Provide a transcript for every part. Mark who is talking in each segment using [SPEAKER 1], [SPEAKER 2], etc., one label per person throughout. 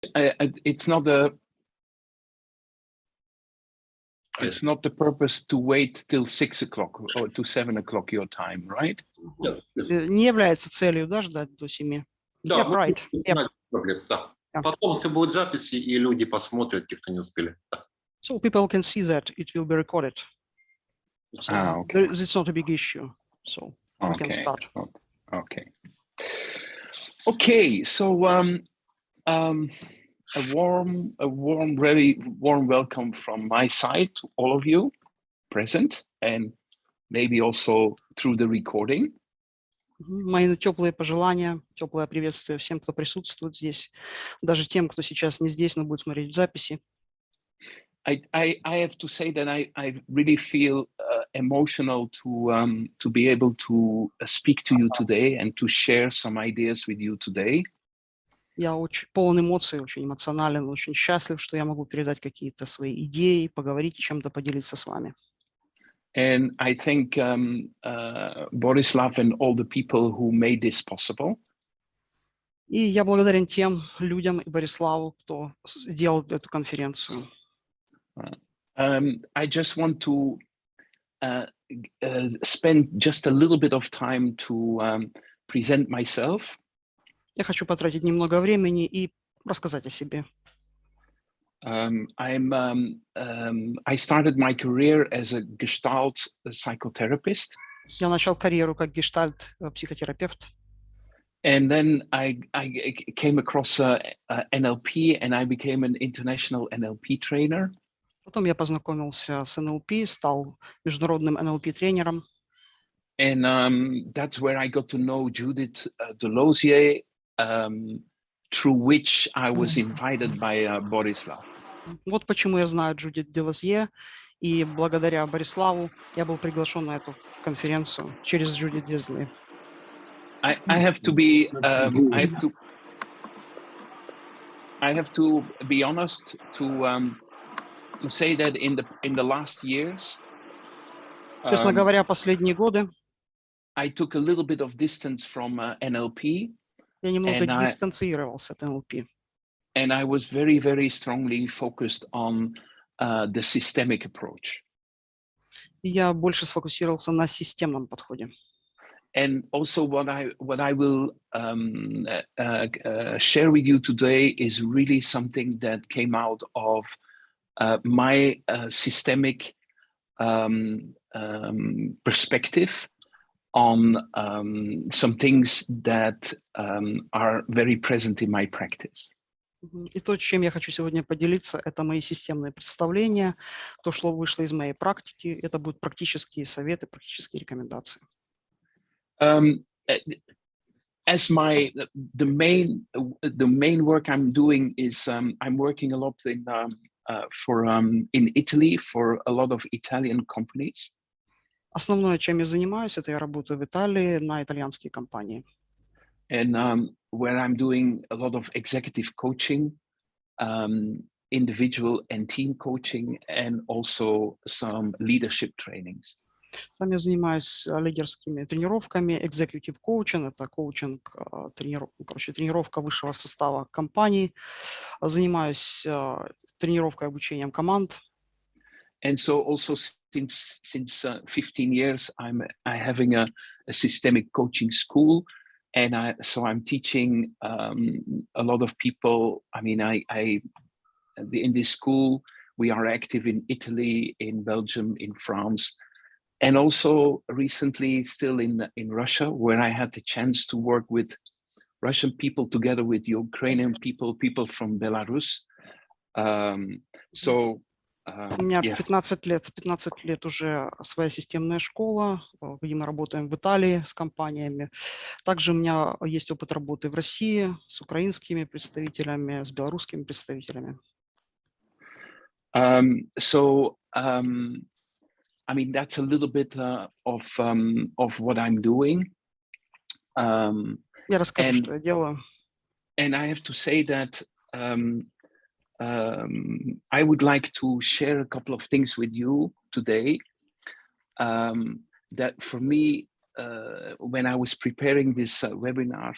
[SPEAKER 1] It's not the purpose to wait till 6 o'clock or to 7 o'clock your time, right?
[SPEAKER 2] Не является целью, да, ждать до 7.
[SPEAKER 3] Да,
[SPEAKER 2] Yep, right. Yep.
[SPEAKER 3] Да.
[SPEAKER 2] Yeah.
[SPEAKER 3] Потом все будет записи, и люди посмотрят, те, кто не успели. Да.
[SPEAKER 2] So people can see that it will be recorded. So
[SPEAKER 1] Okay.
[SPEAKER 2] it's not a big issue. So we can start.
[SPEAKER 1] Okay. Okay. So a warm, very warm welcome from my side to all of you present, and maybe also through the recording.
[SPEAKER 2] Мои теплые пожелания, теплое приветствие всем, кто присутствует здесь, даже тем, кто сейчас не здесь, но будет смотреть в записи.
[SPEAKER 1] I have to say that I really feel emotional to be able to speak to you today and to share some ideas with you today.
[SPEAKER 2] Я очень полон эмоций, очень эмоционален, очень счастлив, что я могу передать какие-то свои идеи, поговорить и чем-то поделиться с вами.
[SPEAKER 1] And I thank Borislav and all the people who made this possible.
[SPEAKER 2] И я благодарен тем людям и Бориславу, кто сделал эту конференцию.
[SPEAKER 1] I just want to spend just a little bit of time to present myself.
[SPEAKER 2] Я хочу потратить немного времени и рассказать о себе.
[SPEAKER 1] I started my career as a Gestalt psychotherapist.
[SPEAKER 2] Я начал карьеру как гештальт-психотерапевт.
[SPEAKER 1] And then I came across NLP, and I became an international NLP trainer.
[SPEAKER 2] Потом я познакомился с НЛП, стал международным НЛП-тренером.
[SPEAKER 1] And that's where I got to know Judith Delosier, through which I was invited by Borislav.
[SPEAKER 2] Вот почему я знаю Джудит Делозье, и благодаря Бориславу я был приглашен на эту конференцию через Джудит Делозье.
[SPEAKER 1] I have to be I have to be honest to say that in the last years,
[SPEAKER 2] Честно говоря, последние годы
[SPEAKER 1] I took a little bit of distance from NLP.
[SPEAKER 2] Я немного дистанцировался от НЛП.
[SPEAKER 1] And I was very, very strongly focused on the systemic approach.
[SPEAKER 2] Я больше сфокусировался на системном подходе.
[SPEAKER 1] And also what I will share with you today is really something that came out of my systemic perspective on some things that are very present in my practice.
[SPEAKER 2] И то, чем я хочу сегодня поделиться, это мои системные представления, то, что вышло из моей практики. Это будут практические советы, практические рекомендации.
[SPEAKER 1] As the main work I'm doing is I'm working a lot in Italy for a lot of Italian companies.
[SPEAKER 2] Основное, чем я занимаюсь, это я работаю в Италии на итальянские компании.
[SPEAKER 1] And where I'm doing a lot of executive coaching, individual and team coaching, and also some leadership trainings.
[SPEAKER 2] Там я занимаюсь лидерскими тренировками, executive coaching, это коучинг, тренировка высшего состава компаний. Занимаюсь тренировкой, обучением команд.
[SPEAKER 1] And so also since 15 years, I'm having a systemic coaching school. And I'm teaching a lot of people. I mean, in this school, we are active in Italy, in Belgium, in France, and also recently still in Russia, where I had the chance to work with Russian people together with Ukrainian people from Belarus.
[SPEAKER 2] У меня 15 лет уже своя системная школа, где мы работаем в Италии с компаниями. Также у меня есть опыт работы в России с украинскими представителями, с белорусскими представителями.
[SPEAKER 1] I mean, that's a little bit of what I'm doing.
[SPEAKER 2] Я расскажу, что я делаю.
[SPEAKER 1] And I have to say that I would like to share a couple of things with you today that for me, when I was preparing this webinar,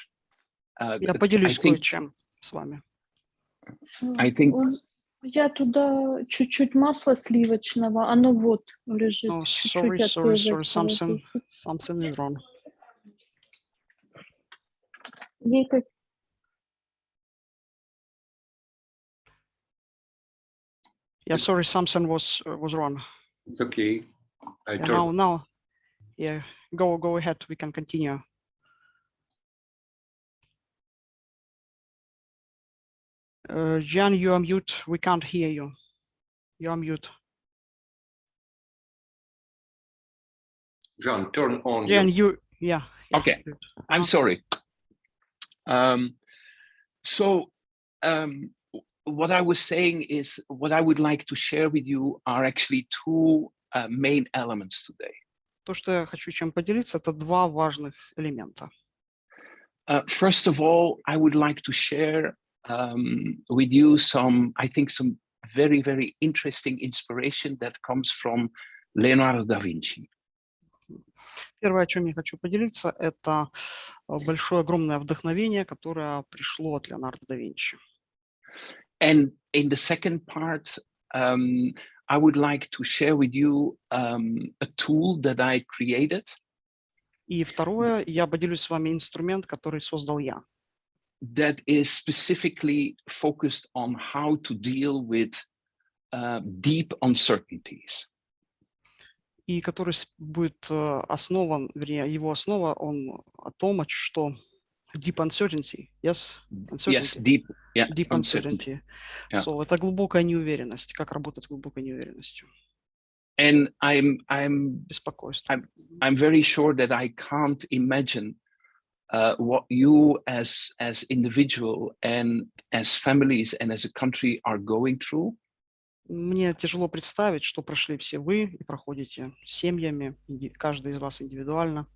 [SPEAKER 2] Я поделюсь кое-чем с вами.
[SPEAKER 1] I think.
[SPEAKER 4] Я туда чуть-чуть масла сливочного, оно вот лежит.
[SPEAKER 2] Oh,
[SPEAKER 4] Чуть-чуть
[SPEAKER 2] sorry,
[SPEAKER 4] отрезать.
[SPEAKER 2] something is wrong.
[SPEAKER 4] Ей как...
[SPEAKER 2] Yeah, sorry, something was wrong.
[SPEAKER 3] It's okay.
[SPEAKER 2] Yeah, now, yeah, go ahead. We can continue. Jan, you are mute. We can't hear you. You are mute.
[SPEAKER 3] Jan, turn on.
[SPEAKER 2] Jan, yeah.
[SPEAKER 1] Okay, I'm sorry. What I was saying is, what I would like to share with you are actually two main elements today.
[SPEAKER 2] То, что я хочу чем поделиться, это два важных элемента.
[SPEAKER 1] First of all, I would like to share with you some very, very interesting inspiration that comes from Leonardo da Vinci.
[SPEAKER 2] Первое, о чем я хочу поделиться, это большое, огромное вдохновение, которое пришло от Леонардо да Винчи.
[SPEAKER 1] And in the second part, I would like to share with you a tool that I created.
[SPEAKER 2] И второе, я поделюсь с вами инструмент, который создал я.
[SPEAKER 1] That is specifically focused on how to deal with deep uncertainties.
[SPEAKER 2] И который будет основан, вернее, его основа, он о том, что deep uncertainty, yes? Uncertainty.
[SPEAKER 1] Yes,
[SPEAKER 2] deep uncertainty.
[SPEAKER 1] Yeah.
[SPEAKER 2] So, это глубокая неуверенность, как работать с глубокой неуверенностью.
[SPEAKER 1] And I'm very sure that I can't imagine what you as individual and as families and as a country are going through.
[SPEAKER 2] Мне тяжело представить, что прошли все вы и проходите семьями, каждый из вас индивидуально.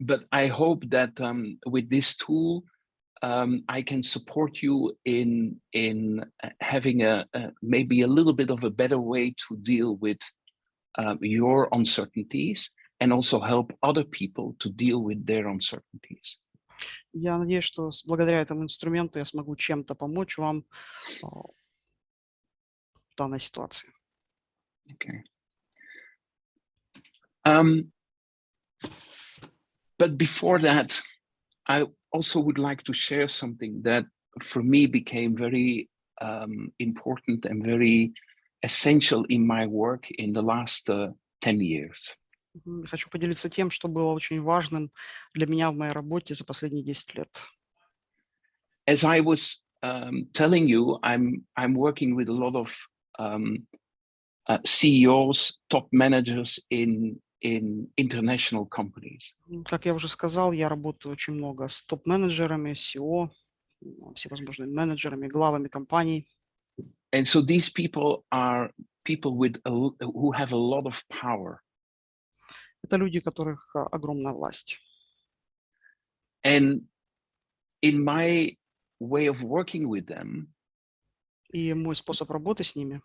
[SPEAKER 1] But I hope that with this tool, I can support you in having maybe a little bit of a better way to deal with your uncertainties and also help other people to deal with their uncertainties.
[SPEAKER 2] Я надеюсь, что благодаря этому инструменту я смогу чем-то помочь вам в данной ситуации.
[SPEAKER 1] Okay. But before that, I also would like to share something that for me became very important and very essential in my work in the last 10 years.
[SPEAKER 2] Хочу поделиться тем, что было очень важным для меня в моей работе за последние 10 лет.
[SPEAKER 1] As I was telling you, I'm working with a lot of CEOs, top managers in international companies.
[SPEAKER 2] Как я уже сказал, я работаю очень много с топ-менеджерами, CEO, всевозможными менеджерами, главами компаний.
[SPEAKER 1] And so these people are people who have a lot of power.
[SPEAKER 2] Это люди, у которых огромная власть.
[SPEAKER 1] And in my way of working with them,
[SPEAKER 2] и мой способ работы с ними,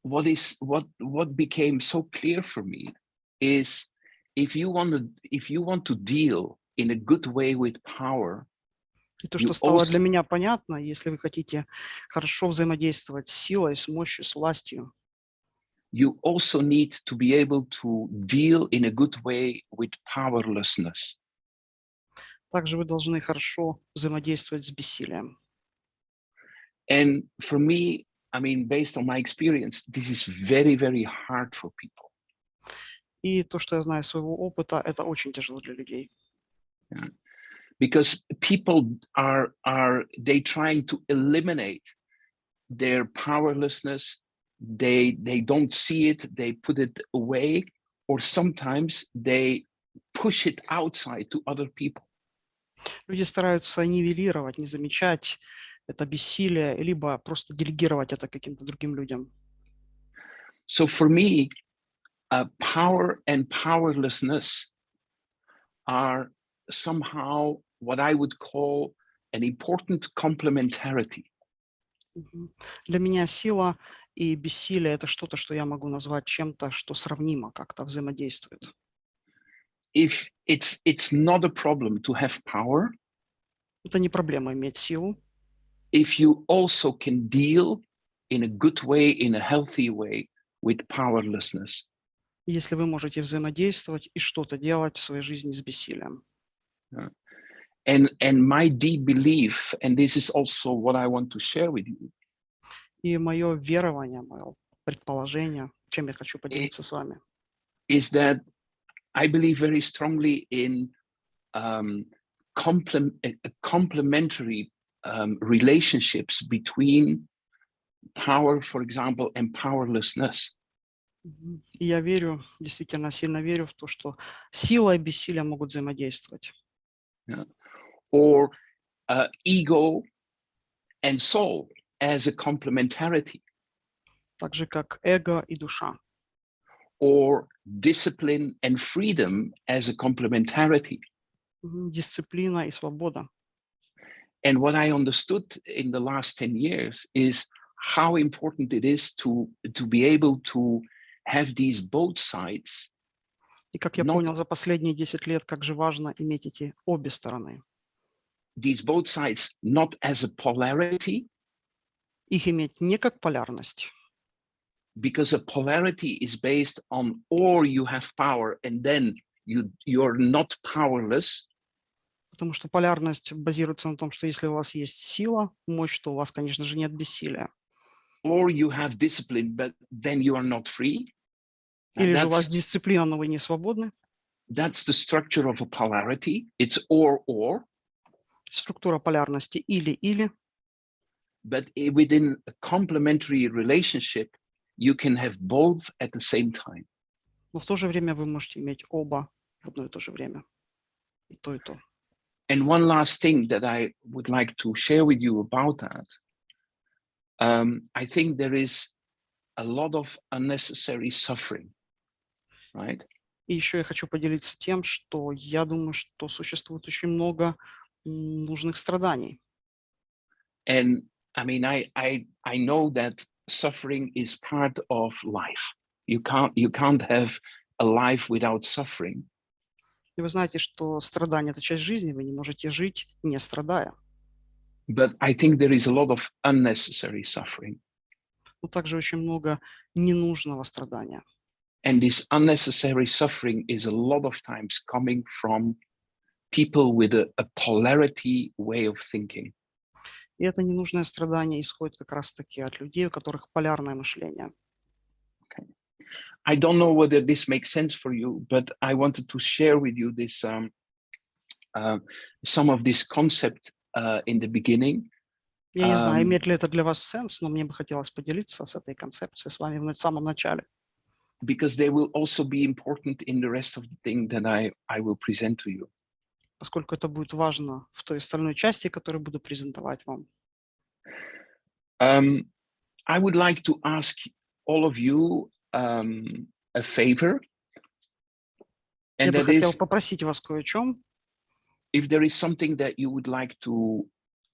[SPEAKER 1] what became so clear for me is if you want to deal in a good way with power,
[SPEAKER 2] и то, что стало для меня понятно, если вы хотите хорошо взаимодействовать с силой, с мощью, с властью,
[SPEAKER 1] you also need to be able to deal in a good way with powerlessness.
[SPEAKER 2] Также вы должны хорошо взаимодействовать с бессилием.
[SPEAKER 1] And for me, I mean, based on my experience, this is very, very hard for people.
[SPEAKER 2] И то, что я знаю из своего опыта, это очень тяжело для людей.
[SPEAKER 1] Yeah. Because people are they trying to eliminate their powerlessness. They don't see it, they put it away, or sometimes they push it outside to other people.
[SPEAKER 2] Люди стараются нивелировать, не замечать это бессилие, либо просто делегировать это каким-то другим людям.
[SPEAKER 1] So for me, power and powerlessness are somehow what I would call an important complementarity.
[SPEAKER 2] Для меня сила и бессилие – это что-то, что я могу назвать чем-то, что сравнимо, как-то взаимодействует.
[SPEAKER 1] If it's not a problem to have power,
[SPEAKER 2] это не проблема иметь силу.
[SPEAKER 1] if you also can deal in a good way, in a healthy way with powerlessness.
[SPEAKER 2] Если вы можете взаимодействовать и что-то делать в своей жизни с бессилием.
[SPEAKER 1] And my deep belief, and this is also what I want to share with you.
[SPEAKER 2] И мое верование, мое предположение, чем я хочу поделиться с вами,
[SPEAKER 1] is that I believe very strongly in complementary relationships between power, for example, and powerlessness.
[SPEAKER 2] И я верю, действительно сильно верю в то, что сила и бессилие могут взаимодействовать.
[SPEAKER 1] Yeah. Or ego and soul as a complementarity.
[SPEAKER 2] Так же, как эго и душа.
[SPEAKER 1] Or discipline and freedom as a complementarity.
[SPEAKER 2] Дисциплина и свобода.
[SPEAKER 1] And what I understood in the last 10 years is how important it is to be able to have these both sides.
[SPEAKER 2] И как я понял за последние 10 лет, как же важно иметь эти обе стороны.
[SPEAKER 1] These both sides not as a polarity.
[SPEAKER 2] Их иметь не как полярность.
[SPEAKER 1] Because a polarity is based on or you have power and then you're not powerless.
[SPEAKER 2] Потому что полярность базируется на том, что если у вас есть сила, мощь, то у вас, конечно же, нет бессилия.
[SPEAKER 1] Or you have discipline, but then you are not free.
[SPEAKER 2] Или же у вас дисциплина, но вы не свободны.
[SPEAKER 1] That's the structure of a polarity. It's or.
[SPEAKER 2] Структура полярности или.
[SPEAKER 1] But within a complementary relationship, you can have both at the same time.
[SPEAKER 2] Но в то же время вы можете иметь оба в одно и то же время. И то, и то.
[SPEAKER 1] And one last thing that I would like to share with you about that. I think there is a lot of unnecessary suffering, right?
[SPEAKER 2] И еще я хочу поделиться тем, что я думаю, что существует очень много нужных страданий.
[SPEAKER 1] And I mean, I know that suffering is part of life. You can't have a life without suffering.
[SPEAKER 2] И вы знаете, что страдание – это часть жизни, вы не можете жить, не страдая.
[SPEAKER 1] But I think there is a lot of unnecessary suffering.
[SPEAKER 2] Но также очень много ненужного страдания.
[SPEAKER 1] And this unnecessary suffering is a lot of times coming from people with a polarity way of thinking.
[SPEAKER 2] И это ненужное страдание исходит как раз-таки от людей, у которых полярное мышление.
[SPEAKER 1] Okay. I don't know whether this makes sense for you, but I wanted to share with you this some of this concept in the beginning.
[SPEAKER 2] Я не знаю, имеет ли это для вас сенс, но мне бы хотелось поделиться с этой концепцией с вами в самом начале.
[SPEAKER 1] Because they will also be important in the rest of the thing that I will present to you.
[SPEAKER 2] Поскольку это будет важно в той остальной части, которую буду презентовать вам.
[SPEAKER 1] I would like to ask all of you a favor.
[SPEAKER 2] Я бы хотел попросить вас кое о чем.
[SPEAKER 1] If there is something that you would like to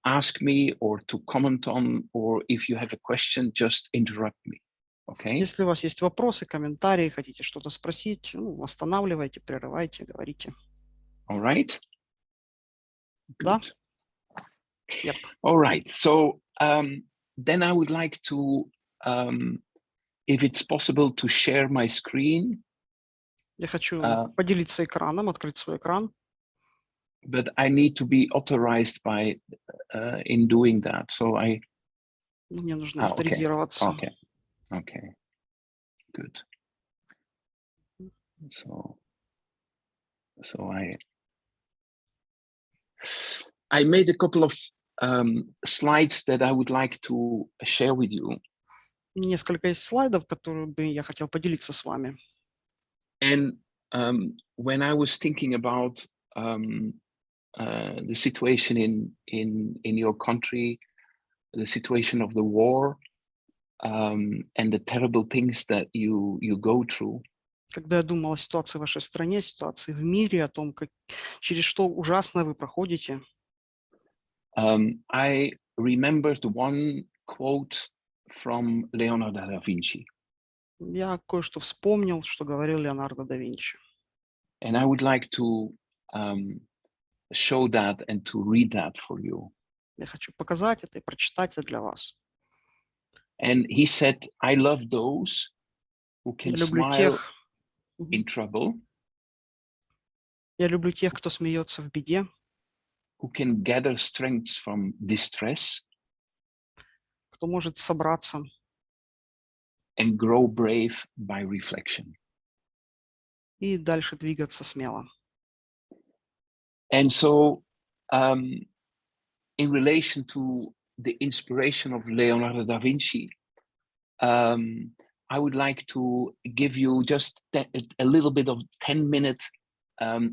[SPEAKER 1] ask me or to comment on, or if you have a question, just interrupt me. Okay?
[SPEAKER 2] Если у вас есть вопросы, комментарии, хотите что-то спросить, останавливайте, прерывайте, говорите.
[SPEAKER 1] All right?
[SPEAKER 2] Да? Yep.
[SPEAKER 1] All right. So then I would like to, if it's possible, to share my screen.
[SPEAKER 2] Я хочу поделиться экраном, открыть свой экран.
[SPEAKER 1] But I need to be authorized by in doing that. So
[SPEAKER 2] Мне нужно авторизироваться.
[SPEAKER 1] Okay. Good. So I made a couple of slides that I would like to share with you.
[SPEAKER 2] Несколько есть слайдов, которые бы я хотел поделиться с вами.
[SPEAKER 1] And when I was thinking about the situation in your country, the situation of the war, and the terrible things that you go through.
[SPEAKER 2] Когда я думал о ситуации в вашей стране, ситуации в мире, о том, через что ужасно вы проходите,
[SPEAKER 1] I remembered one quote from Leonardo da Vinci.
[SPEAKER 2] Я кое-что вспомнил, что говорил Леонардо да Винчи.
[SPEAKER 1] And I would like to show that and to read that for you.
[SPEAKER 2] Я хочу показать это и прочитать это для вас.
[SPEAKER 1] And he said, I love those who can
[SPEAKER 2] Я люблю
[SPEAKER 1] smile
[SPEAKER 2] тех,
[SPEAKER 1] in trouble,
[SPEAKER 2] я люблю тех, кто смеется в беде,
[SPEAKER 1] who can gather strength from distress,
[SPEAKER 2] кто может собраться
[SPEAKER 1] and grow brave by reflection.
[SPEAKER 2] и дальше двигаться смело.
[SPEAKER 1] And so, in relation to the inspiration of Leonardo da Vinci, I would like to give you just a little bit of 10-minute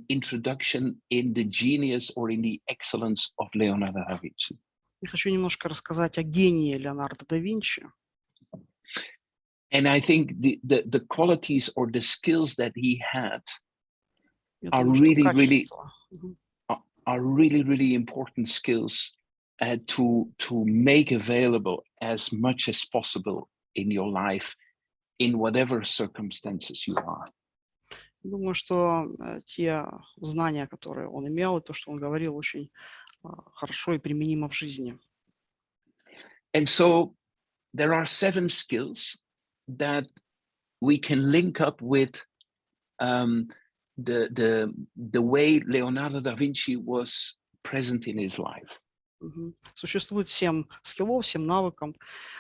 [SPEAKER 1] introduction in the genius or in the excellence of Leonardo da Vinci.
[SPEAKER 2] Я хочу немножко рассказать о гении Леонардо да Винчи.
[SPEAKER 1] And I think the qualities or the skills that he had are really important skills to make available as much as possible in your life, in whatever circumstances you are.
[SPEAKER 2] Думаю, что те знания, которые он имел, и то, что он говорил, очень хорошо и применимо в жизни.
[SPEAKER 1] And so there are 7 skills that we can link up with the way Leonardo da Vinci was present in his life.
[SPEAKER 2] Существует 7 скиллов, 7 навыков,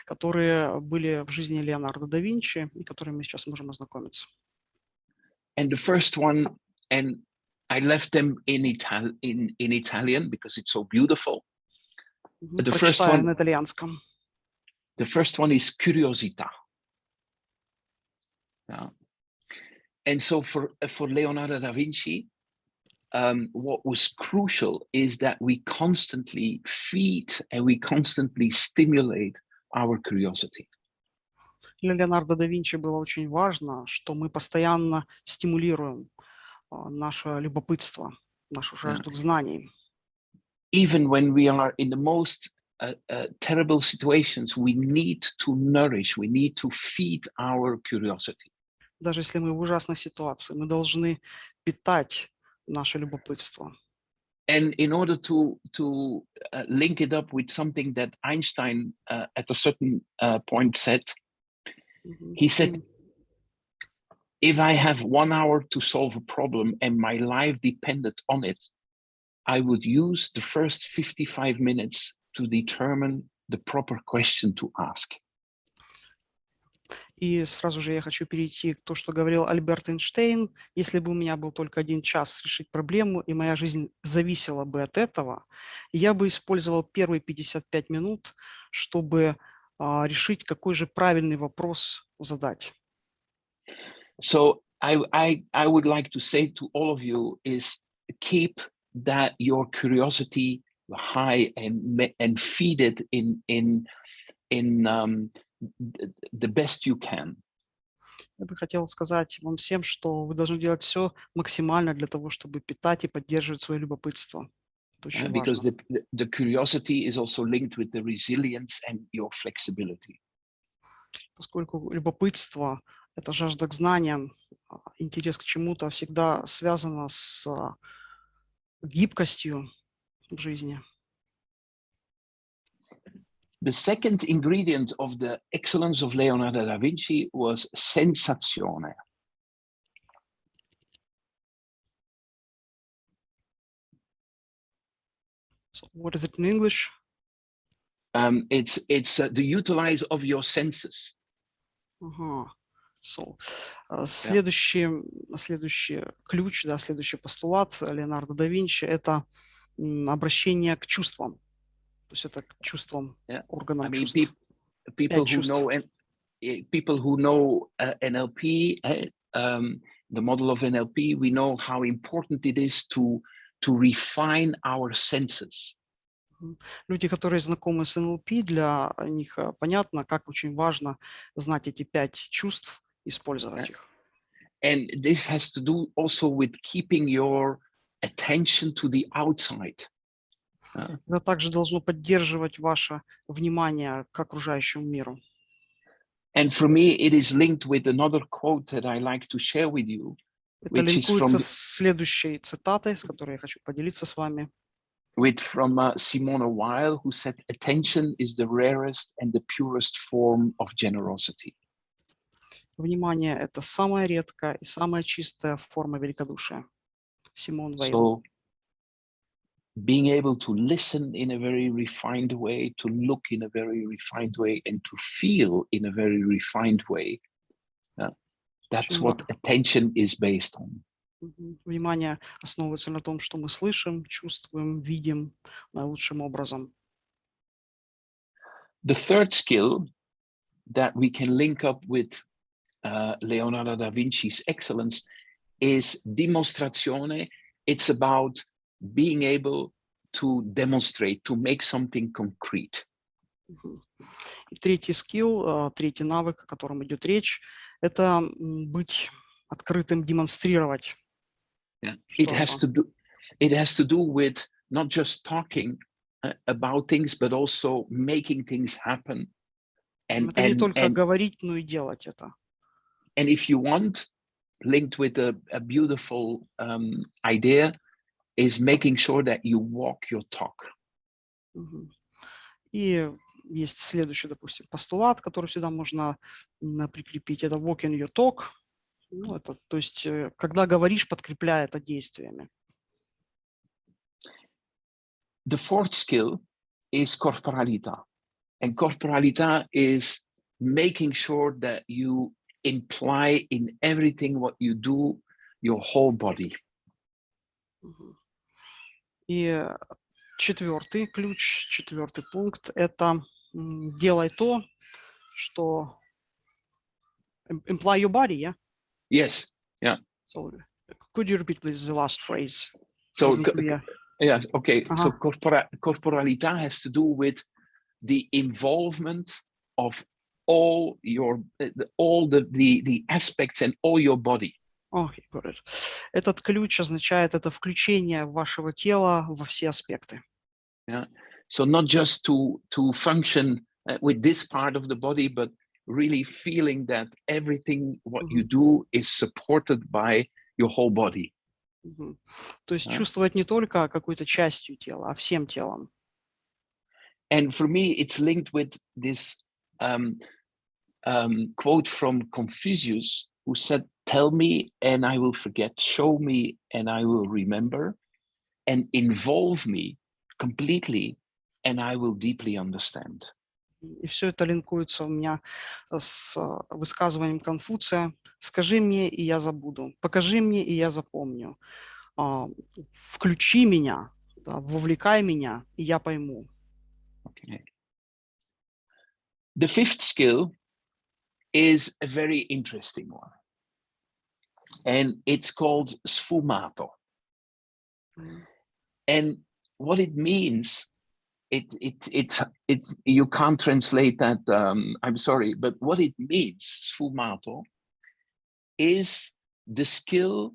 [SPEAKER 2] которые были в жизни Леонардо да Винчи и которыми мы сейчас можем ознакомиться.
[SPEAKER 1] And the first one, and I left them in Italian because it's so beautiful. But the first one is curiosità. Yeah. And so for Leonardo da Vinci, what was crucial is that we constantly feed and we constantly stimulate our curiosity.
[SPEAKER 2] Для Леонардо да Винчи было очень важно, что мы постоянно стимулируем наше любопытство, нашу жажду к знаниям.
[SPEAKER 1] Even when we are in the most terrible situations, we need to nourish, we need to feed our curiosity.
[SPEAKER 2] Даже если мы в ужасной ситуации, мы должны питать наше любопытство.
[SPEAKER 1] And in order to link it up with something that Einstein at a certain point said, he said, if I have 1 hour to solve a problem and my life depended on it, I would use the first 55 minutes to determine the proper question to ask.
[SPEAKER 2] И сразу же я хочу перейти к тому, что говорил Альберт Эйнштейн. Если бы у меня был только 1 час решить проблему, и моя жизнь зависела бы от этого, я бы использовал первые 55 минут, чтобы решить, какой же правильный вопрос задать.
[SPEAKER 1] So I would like to say to all of you is keep that your curiosity high and feed it in the best you can.
[SPEAKER 2] Я бы хотел сказать вам всем, что вы должны делать все максимально для того, чтобы питать и поддерживать свое любопытство. Это очень важно.
[SPEAKER 1] Because the curiosity is also linked with the resilience and your flexibility.
[SPEAKER 2] Поскольку любопытство – это жажда к знаниям, интерес к чему-то всегда связано с гибкостью в жизни.
[SPEAKER 1] The second ingredient of the excellence of Leonardo da Vinci was sensazione.
[SPEAKER 2] So what is it in English?
[SPEAKER 1] It's the utilize of your senses.
[SPEAKER 2] So, следующий ключ, да, следующий постулат Леонардо да Винчи – это обращение к чувствам. То есть это к чувствам, органам чувств.
[SPEAKER 1] People who know NLP, the model of NLP, we know how important it is to refine our senses.
[SPEAKER 2] Люди, которые знакомы с НЛП, для них понятно, как очень важно знать эти 5 чувств, использовать их.
[SPEAKER 1] And this has to do also with keeping your attention to the outside.
[SPEAKER 2] Это также должно поддерживать ваше внимание к окружающему миру.
[SPEAKER 1] And for me, it is linked with another quote that I like to share with you.
[SPEAKER 2] Это линкуется с следующей цитатой, с которой я хочу поделиться с вами.
[SPEAKER 1] from Simone Weil, who said, attention is the rarest and the purest form of generosity.
[SPEAKER 2] Внимание – это самая редкая и самая чистая форма великодушия. Симон Вейл.
[SPEAKER 1] So being able to listen in a very refined way, to look in a very refined way, and to feel in a very refined way, that's what attention is based on.
[SPEAKER 2] Внимание основывается на том, что мы слышим, чувствуем, видим наилучшим образом.
[SPEAKER 1] The third skill that we can link up with Leonardo da Vinci's excellence is dimostrazione. It's about being able to demonstrate, to make something concrete.
[SPEAKER 2] И третий скилл, третий навык, о котором идет речь, это быть открытым, демонстрировать.
[SPEAKER 1] Yeah. It has to do with not just talking about things, but also making things happen.
[SPEAKER 2] Это не только говорить, но и делать это.
[SPEAKER 1] And if you want, linked with a beautiful idea, is making sure that you walk your talk.
[SPEAKER 2] И есть следующий, допустим, постулат, который сюда можно прикрепить. Это walk in your talk. Ну, это, то есть, когда говоришь, подкрепляя это действиями.
[SPEAKER 1] The fourth skill is corporalita. And corporalita is making sure that you imply in everything what you do your whole body.
[SPEAKER 2] И четвертый ключ, четвертый пункт – это делай то, что imply your body, yeah?
[SPEAKER 1] Yes, yeah.
[SPEAKER 2] So could you repeat please the last phrase?
[SPEAKER 1] So yes, okay. So corporalita has to do with the involvement of all the aspects and all your body.
[SPEAKER 2] Okay, got it. Этот ключ означает это включение вашего тела во все аспекты.
[SPEAKER 1] Yeah. So not just to function with this part of the body, but really feeling that everything what you do is supported by your whole body.
[SPEAKER 2] То есть чувствовать не только какой-то частью тела, а всем телом.
[SPEAKER 1] And for me, it's linked with this quote from Confucius, who said, "Tell me and I will forget, show me and I will remember, and involve me completely and I will deeply understand."
[SPEAKER 2] И все это линкуется у меня с высказыванием Конфуция. Скажи мне, и я забуду. Покажи мне, и я запомню. Включи меня, да, вовлекай меня, и я пойму.
[SPEAKER 1] Okay. The fifth skill is a very interesting one. And it's called sfumato. And what it means, it's you can't translate that, I'm sorry, but what it means, sfumato, is the skill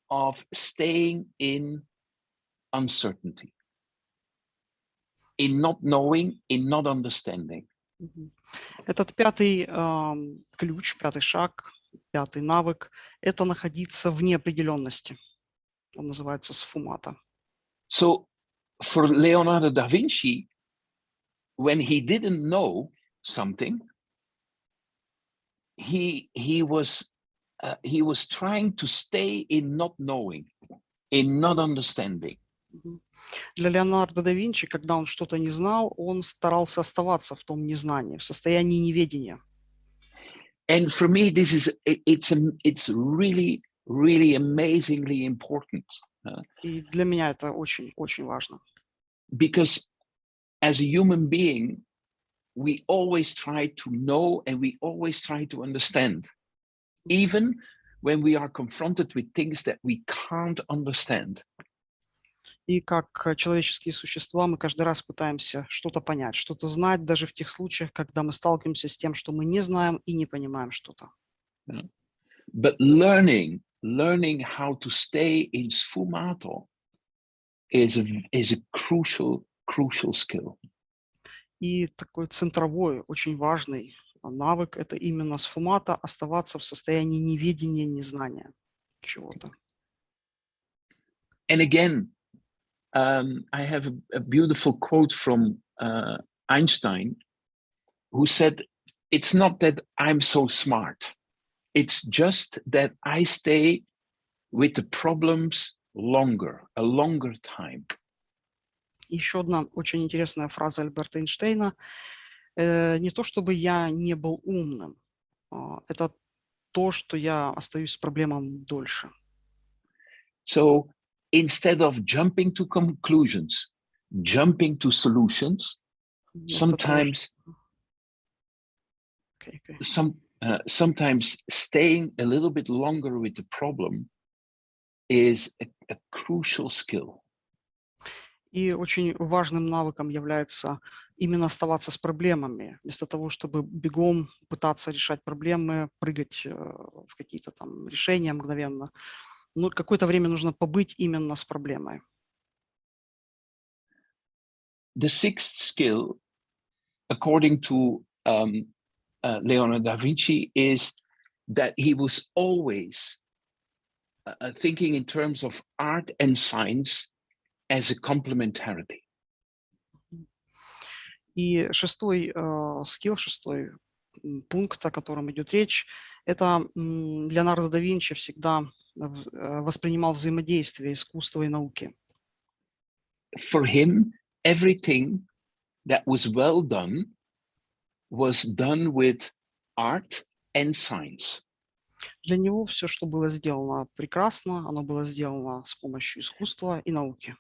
[SPEAKER 1] of staying in uncertainty, in not knowing, in not understanding.
[SPEAKER 2] Этот пятый ключ, пятый шаг, пятый навык – это находиться в неопределенности. Он называется сфумата.
[SPEAKER 1] So for Leonardo da Vinci, when he didn't know something, he was trying to stay in not knowing, in not understanding.
[SPEAKER 2] Для Леонардо да Винчи, когда он что-то не знал, он старался оставаться в том незнании, в состоянии неведения.
[SPEAKER 1] And for me, this is it's really, really amazingly important.
[SPEAKER 2] И для меня это очень важно.
[SPEAKER 1] Because as a human being, we always try to know and we always try to understand, even when we are confronted with things that we can't understand.
[SPEAKER 2] И как человеческие существа мы каждый раз пытаемся что-то понять, что-то знать, даже в тех случаях, когда мы сталкиваемся с тем, что мы не знаем и не понимаем что-то.
[SPEAKER 1] But learning how to stay in sfumato is a crucial skill.
[SPEAKER 2] И такой центровой, очень важный навык – это именно сфумата, оставаться в состоянии неведения, незнания чего-то.
[SPEAKER 1] And again, I have a beautiful quote from Einstein, who said, "It's not that I'm so smart. It's just that I stay with the problems a longer time."
[SPEAKER 2] Еще одна очень интересная фраза Альберта Эйнштейна. Не то, чтобы я не был умным, это то, что я остаюсь с проблемами дольше.
[SPEAKER 1] So instead of jumping to conclusions, jumping to solutions, sometimes sometimes staying a little bit longer with the problem is a crucial skill.
[SPEAKER 2] И очень важным навыком является именно оставаться с проблемами, вместо того, чтобы бегом пытаться решать проблемы, прыгать в какие-то там решения мгновенно. Но какое-то время нужно побыть именно с проблемой.
[SPEAKER 1] The sixth skill, according to Leonardo da Vinci, is that he was always thinking in terms of art and science as a complementarity.
[SPEAKER 2] И шестой скилл, шестой пункт, о котором идет речь, это Леонардо да Винчи всегда воспринимал взаимодействие искусства и науки.
[SPEAKER 1] For him, everything that was well done was done with art and science.
[SPEAKER 2] Для него все, что было сделано прекрасно, оно было сделано с помощью искусства и науки.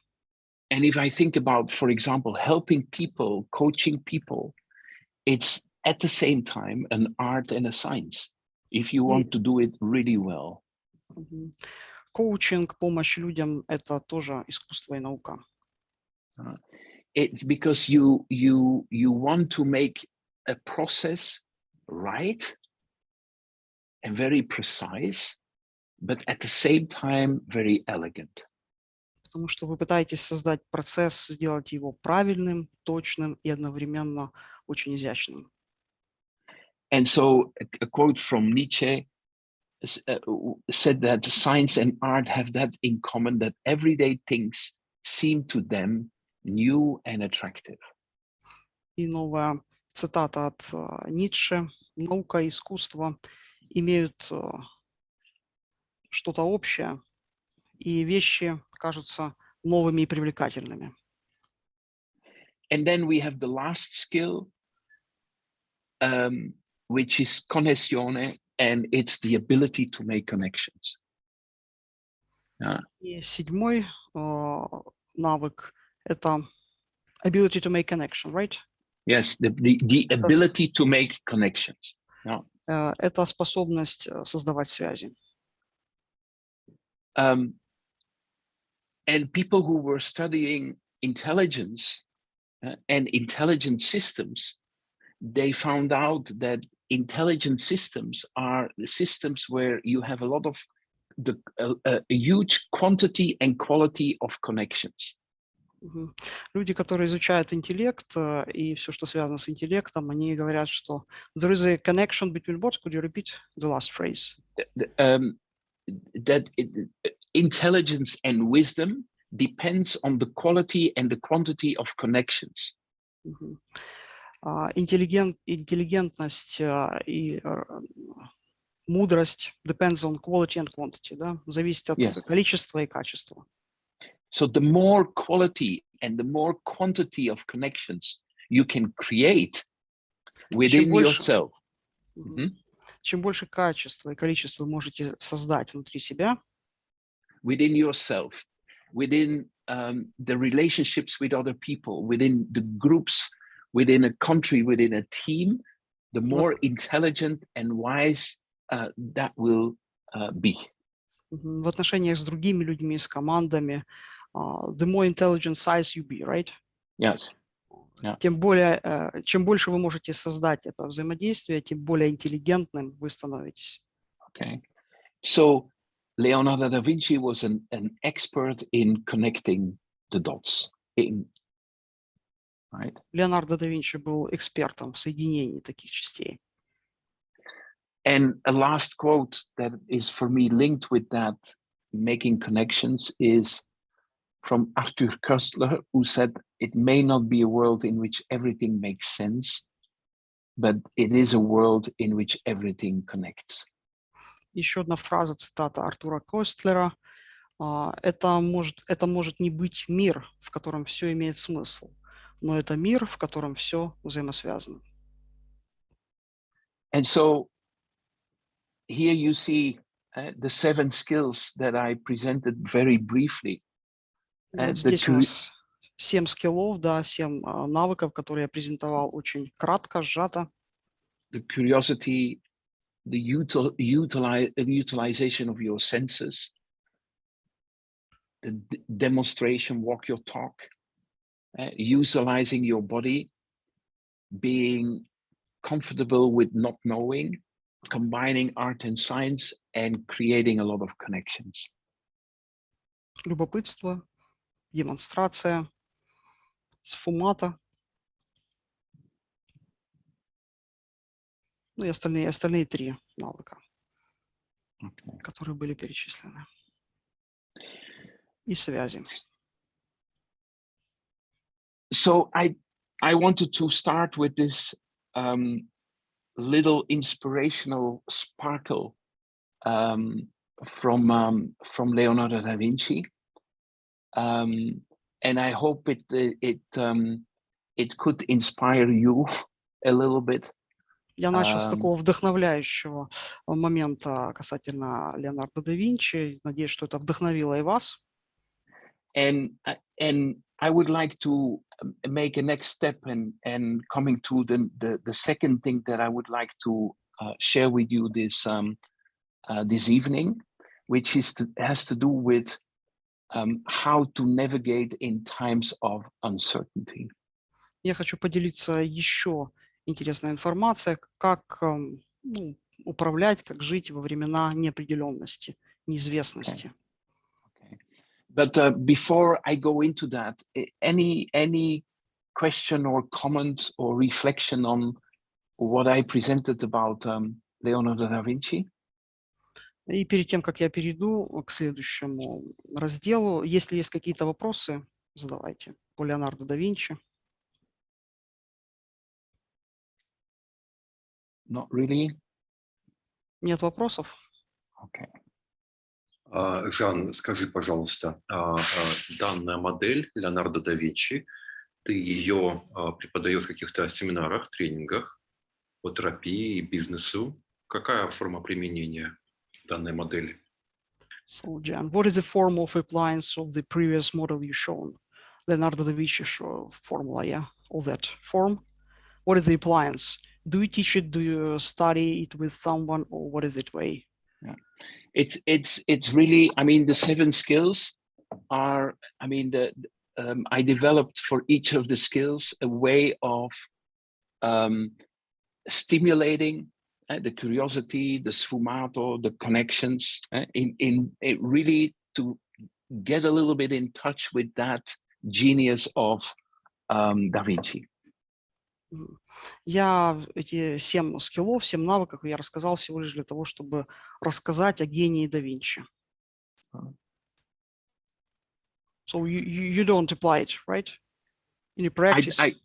[SPEAKER 1] And if I think about, for example, helping people, coaching people, it's at the same time an art and a science, if you want to do it really well.
[SPEAKER 2] Коучинг, помощь людям – это тоже искусство и наука.
[SPEAKER 1] It's because you want to make a process right and very precise, but at the same time very elegant.
[SPEAKER 2] Потому что вы пытаетесь создать процесс, сделать его правильным, точным и одновременно очень изящным.
[SPEAKER 1] And so a quote from Nietzsche said that science and art have that in common, that everyday things seem to them new and attractive.
[SPEAKER 2] И новая цитата от Ницше: «Наука и искусство имеют что-то общее, и вещи кажутся новыми и привлекательными».
[SPEAKER 1] And then we have the last skill, which is connessione, and it's the ability to make connections.
[SPEAKER 2] И седьмой навык – это ability to make connection, right?
[SPEAKER 1] Yes, the ability to make connections.
[SPEAKER 2] Это способность создавать связи.
[SPEAKER 1] And people who were studying intelligence and intelligent systems, they found out that intelligent systems are the systems where you have a lot of a huge quantity and quality of connections.
[SPEAKER 2] Люди, которые изучают интеллект и все, что связано с интеллектом, они говорят, что there is a connection between what? Could you repeat the last phrase?
[SPEAKER 1] That intelligence and wisdom depends on the quality and the quantity of connections.
[SPEAKER 2] Интеллигентность и мудрость depends on quality and quantity, да? Зависит от количества и качества.
[SPEAKER 1] So the more quality and the more quantity of connections you can create within yourself.
[SPEAKER 2] Чем больше качества и количества вы можете создать внутри себя,
[SPEAKER 1] within yourself, within the relationships with other people, within the groups, within a country, within a team, the more intelligent and wise that will be.
[SPEAKER 2] В отношениях с другими людьми, с командами, the more intelligent size you be, right?
[SPEAKER 1] Yes.
[SPEAKER 2] Тем более, чем больше вы можете создать это взаимодействие, тем более интеллигентным вы становитесь.
[SPEAKER 1] Okay. So Leonardo da Vinci was an expert in connecting the dots. Right?
[SPEAKER 2] Леонардо да Винчи был экспертом в соединении таких частей.
[SPEAKER 1] And a last quote that is for me linked with that, making connections, is from Arthur Koestler, who said, "It may not be a world in which everything makes sense, but it is a world in which everything connects."
[SPEAKER 2] Еще одна фраза, цитата Артура Костлера. Это может не быть мир, в котором все имеет смысл, но это мир, в котором все взаимосвязано.
[SPEAKER 1] And so here you see the 7 skills that I presented very briefly.
[SPEAKER 2] Вот здесь у нас 7 скиллов, да, 7 навыков, которые я презентовал очень кратко, сжато.
[SPEAKER 1] The curiosity, the utilization of your senses, the demonstration, walk your talk, utilizing your body, being comfortable with not knowing, combining art and science, and creating a lot of connections.
[SPEAKER 2] Любопытство, демонстрация, сфумата. Ну и остальные 3 навыка, которые были перечислены. И связи.
[SPEAKER 1] So I wanted to start with this little inspirational sparkle from Leonardo da Vinci, and I hope it could inspire you a little bit.
[SPEAKER 2] Я начал с такого вдохновляющего момента касательно Леонардо да Винчи. Надеюсь, что это вдохновило и вас.
[SPEAKER 1] And I would like to make a next step and coming to the second thing that I would like to share with you this evening, which has to do with how to navigate in times of uncertainty.
[SPEAKER 2] Я хочу поделиться еще интересной информацией, как управлять, как жить во времена неопределенности, неизвестности.
[SPEAKER 1] Okay. But before I go into that, any question or comment or reflection on what I presented about Leonardo da Vinci?
[SPEAKER 2] И перед тем, как я перейду к следующему разделу, если есть какие-то вопросы, задавайте по Леонардо да Винчи.
[SPEAKER 1] Not really.
[SPEAKER 2] Нет вопросов?
[SPEAKER 1] Okay.
[SPEAKER 3] Жан, скажи, пожалуйста, данная модель Леонардо да Винчи, ты ее преподаешь в каких-то семинарах, тренингах по терапии и бизнесу? Какая форма применения данной модели?
[SPEAKER 2] So, Jan, what is the form of appliance of the previous model you shown? Leonardo da Vinci formula, yeah, all that form. What is the appliance? Do you teach it? Do you study it with someone, or what is it way?
[SPEAKER 1] Yeah, it's really. I mean, the 7 skills are. I mean, I developed for each of the skills a way of stimulating the curiosity, the sfumato, the connections, in really to get a little bit in touch with that genius of Da Vinci.
[SPEAKER 2] Я эти 7 скиллов, 7 навыков я рассказал всего лишь для того, чтобы рассказать о гении да Винчи. So you don't apply it, right? In your practice?
[SPEAKER 1] I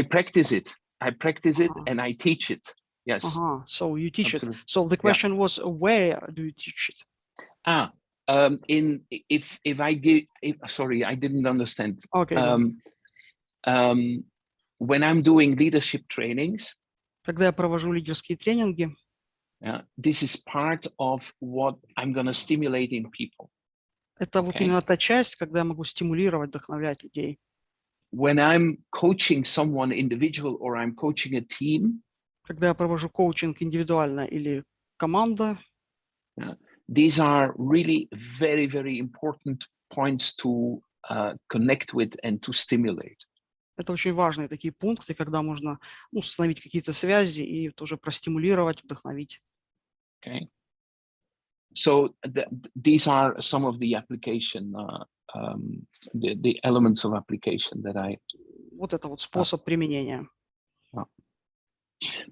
[SPEAKER 1] practice it. I practice it and I teach it. Yes.
[SPEAKER 2] So you teach
[SPEAKER 1] Absolutely.
[SPEAKER 2] it. So the question was, where do you teach it?
[SPEAKER 1] If I give, sorry, I didn't understand.
[SPEAKER 2] Okay.
[SPEAKER 1] When I'm doing leadership trainings,
[SPEAKER 2] когда я провожу лидерские тренинги,
[SPEAKER 1] this is part of what I'm going to stimulate in people.
[SPEAKER 2] Это вот именно та часть, когда я могу стимулировать, вдохновлять людей.
[SPEAKER 1] When I'm coaching someone individual or I'm coaching a team,
[SPEAKER 2] когда я провожу коучинг индивидуально или команда,
[SPEAKER 1] these are really very, very important points to connect with and to stimulate.
[SPEAKER 2] Это очень важные такие пункты, когда можно установить какие-то связи и тоже простимулировать, вдохновить.
[SPEAKER 1] Okay. So these are some of the application, the elements of application that I.
[SPEAKER 2] Вот это вот способ применения.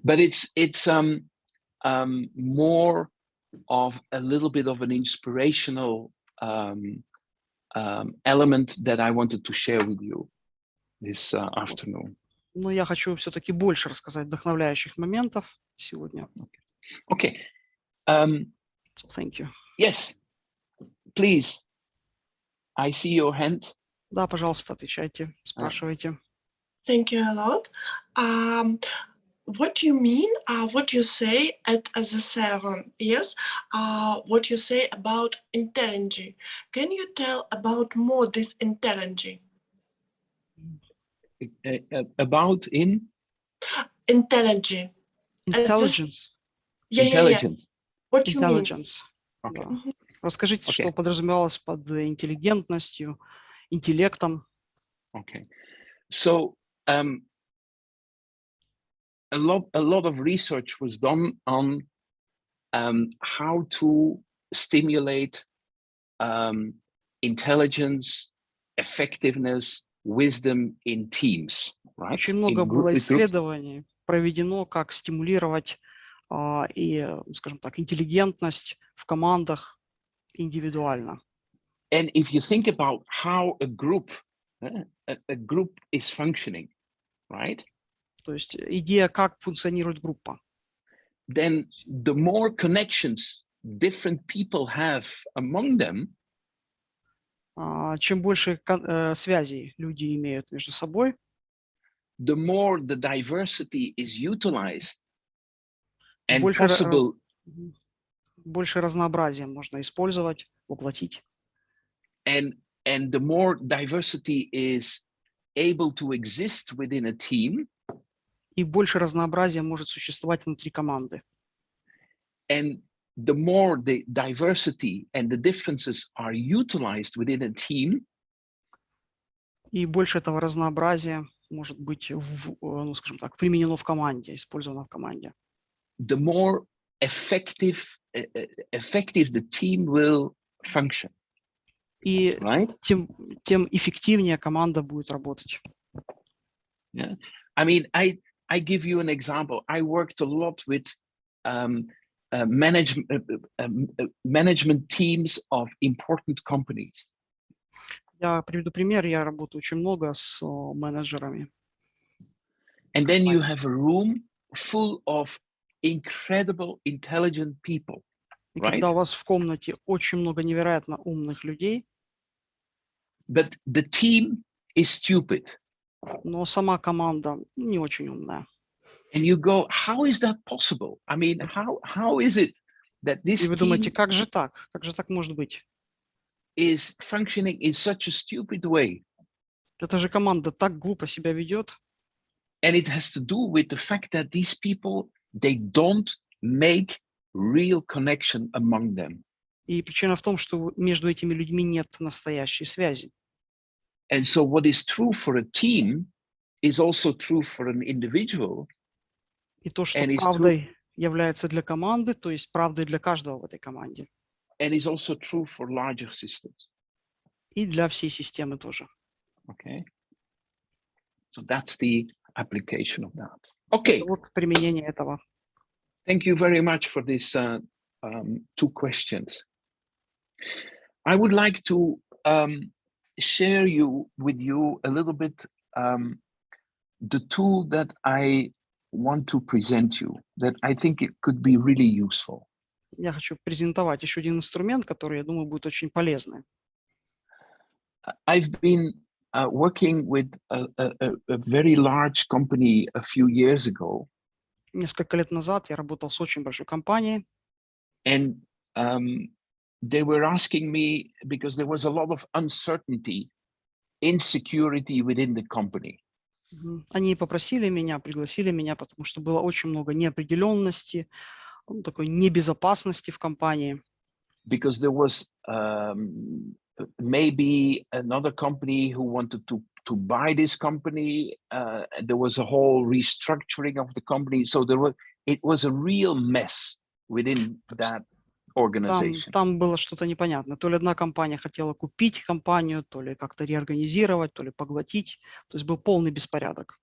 [SPEAKER 1] But it's more of a little bit of an inspirational element that I wanted to share with you this afternoon.
[SPEAKER 2] Но я хочу все-таки больше рассказать вдохновляющих моментов сегодня.
[SPEAKER 1] Okay.
[SPEAKER 2] So thank you.
[SPEAKER 1] Yes, please. I see your hand.
[SPEAKER 2] Да, пожалуйста, отвечайте, спрашивайте.
[SPEAKER 5] Thank you a lot. What you mean, what you say at the 7, yes, what you say about intelligence. Can you tell about more this intelligence?
[SPEAKER 1] About
[SPEAKER 2] Intelligence.
[SPEAKER 1] Intelligence.
[SPEAKER 5] What you mean?
[SPEAKER 2] Intelligence.
[SPEAKER 1] Okay.
[SPEAKER 2] Да. Расскажите, что подразумевалось под интеллигентностью, интеллектом.
[SPEAKER 1] Okay. So a lot of research was done on how to stimulate intelligence, effectiveness, wisdom in teams. Right?
[SPEAKER 2] Очень много было исследований проведено, как стимулировать и, скажем так, интеллигентность в командах индивидуально.
[SPEAKER 1] And if you think about how a group is functioning, right?
[SPEAKER 2] То есть идея, как функционирует группа.
[SPEAKER 1] Then the more connections different people have among them,
[SPEAKER 2] чем больше связей люди имеют между собой,
[SPEAKER 1] the more the diversity is utilized and
[SPEAKER 2] больше,
[SPEAKER 1] possible.
[SPEAKER 2] Больше разнообразия можно использовать, воплотить.
[SPEAKER 1] And the more diversity is able to exist within a team.
[SPEAKER 2] И больше разнообразия может существовать внутри команды.
[SPEAKER 1] And the more the diversity and the differences are utilized within a team.
[SPEAKER 2] И больше этого разнообразия может быть, ну, скажем так, применено в команде, использовано в команде.
[SPEAKER 1] The more effective the team will function.
[SPEAKER 2] И
[SPEAKER 1] right?
[SPEAKER 2] тем эффективнее команда будет работать.
[SPEAKER 1] Yeah. I mean, I give you an example. I worked a lot with management teams of important companies.
[SPEAKER 2] Я приведу пример. Я работаю очень много с менеджерами.
[SPEAKER 1] And then you have a room full of incredible, intelligent people.
[SPEAKER 2] И когда у вас в комнате очень много невероятно умных людей,
[SPEAKER 1] but the team is stupid.
[SPEAKER 2] Но сама команда не очень умная.
[SPEAKER 1] And you go, how is that possible? I mean, how is it that this
[SPEAKER 2] И вы думаете, как же так? Как же так может быть?
[SPEAKER 1] Is functioning in such a stupid way?
[SPEAKER 2] Эта же команда так глупо себя ведет.
[SPEAKER 1] And it has to do with the fact that these people, they don't make real connection among them.
[SPEAKER 2] И причина в том, что между этими людьми нет настоящей связи.
[SPEAKER 1] And so what is true for a team is also true for an individual.
[SPEAKER 2] И то, что правдой является для команды, то есть правдой для каждого в этой команде.
[SPEAKER 1] And is also true for larger systems.
[SPEAKER 2] И для всей системы тоже.
[SPEAKER 1] Okay. So that's the application of that. Okay.
[SPEAKER 2] Вот применение этого.
[SPEAKER 1] Thank you very much for these two questions. I would like to share with you a little bit the tool that I want to present you, that I think it could be really useful.
[SPEAKER 2] Я хочу презентовать еще один инструмент, который, я думаю, будет очень полезный.
[SPEAKER 1] I've been working with a very large company a few years ago.
[SPEAKER 2] Несколько лет назад я работал с очень большой компанией.
[SPEAKER 1] And they were asking me, because there was a lot of uncertainty, insecurity within the company.
[SPEAKER 2] Они попросили меня, пригласили меня, потому что было очень много неопределенности, такой небезопасности в компании.
[SPEAKER 1] Because there was maybe another company who wanted to buy this company. There was a whole restructuring of the company. So it was a real mess within that organization.
[SPEAKER 2] Там было что-то непонятно. То ли одна компания хотела купить компанию, то ли как-то реорганизировать, то ли поглотить. То есть был полный беспорядок.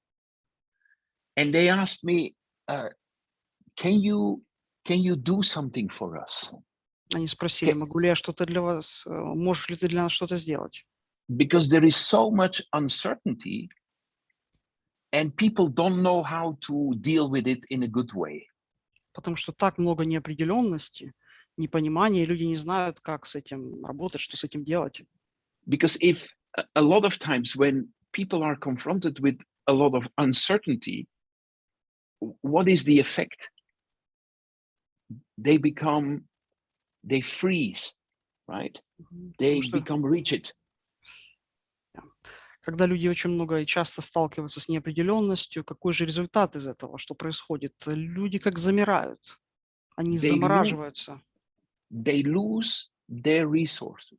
[SPEAKER 1] And they asked me, can you do something for us?
[SPEAKER 2] Они спросили, могу ли я что-то для вас, можешь ли ты для нас что-то сделать?
[SPEAKER 1] Because there is so much uncertainty and people don't know how to deal with it in a good way.
[SPEAKER 2] Потому что так много неопределенности, непонимания, и люди не знают, как с этим работать, что с этим делать.
[SPEAKER 1] Because if a lot of times when people are confronted with a lot of uncertainty, what is the effect? They freeze, right? They become rigid.
[SPEAKER 2] Когда люди очень много и часто сталкиваются с неопределенностью, какой же результат из этого, что происходит? Люди как замирают, они замораживаются.
[SPEAKER 1] They lose their resources.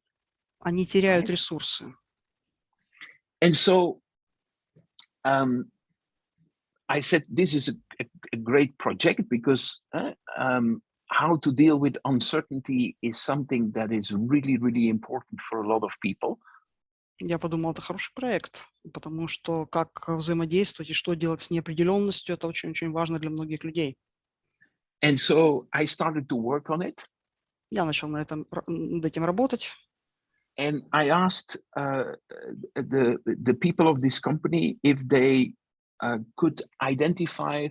[SPEAKER 2] Они теряют ресурсы.
[SPEAKER 1] And so I said, this is a great project because how to deal with uncertainty is something that is really, really important for a lot of people.
[SPEAKER 2] Я подумал, это хороший проект, потому что как взаимодействовать и что делать с неопределенностью, это очень-очень важно для многих людей.
[SPEAKER 1] And so I started to work on it.
[SPEAKER 2] Я начал над этим работать.
[SPEAKER 1] And I asked the people of this company if they could identify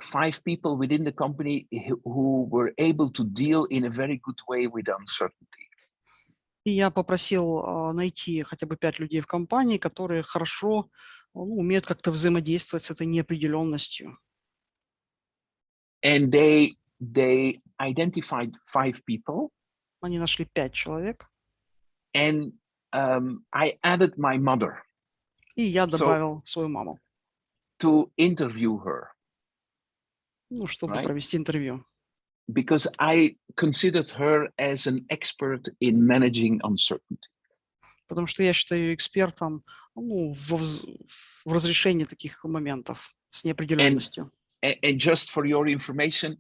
[SPEAKER 1] 5 people within the company who were able to deal in a very good way with uncertainty.
[SPEAKER 2] И я попросил найти хотя бы 5 людей в компании, которые хорошо умеют как-то взаимодействовать с этой неопределенностью.
[SPEAKER 1] And they identified 5 people.
[SPEAKER 2] Они нашли 5 человек.
[SPEAKER 1] And I added my mother.
[SPEAKER 2] И я добавил свою маму.
[SPEAKER 1] To interview her.
[SPEAKER 2] Чтобы провести интервью.
[SPEAKER 1] Because I considered her as an expert in managing uncertainty.
[SPEAKER 2] Потому что я считаю ее экспертом в разрешении таких моментов с неопределенностью.
[SPEAKER 1] And just for your information,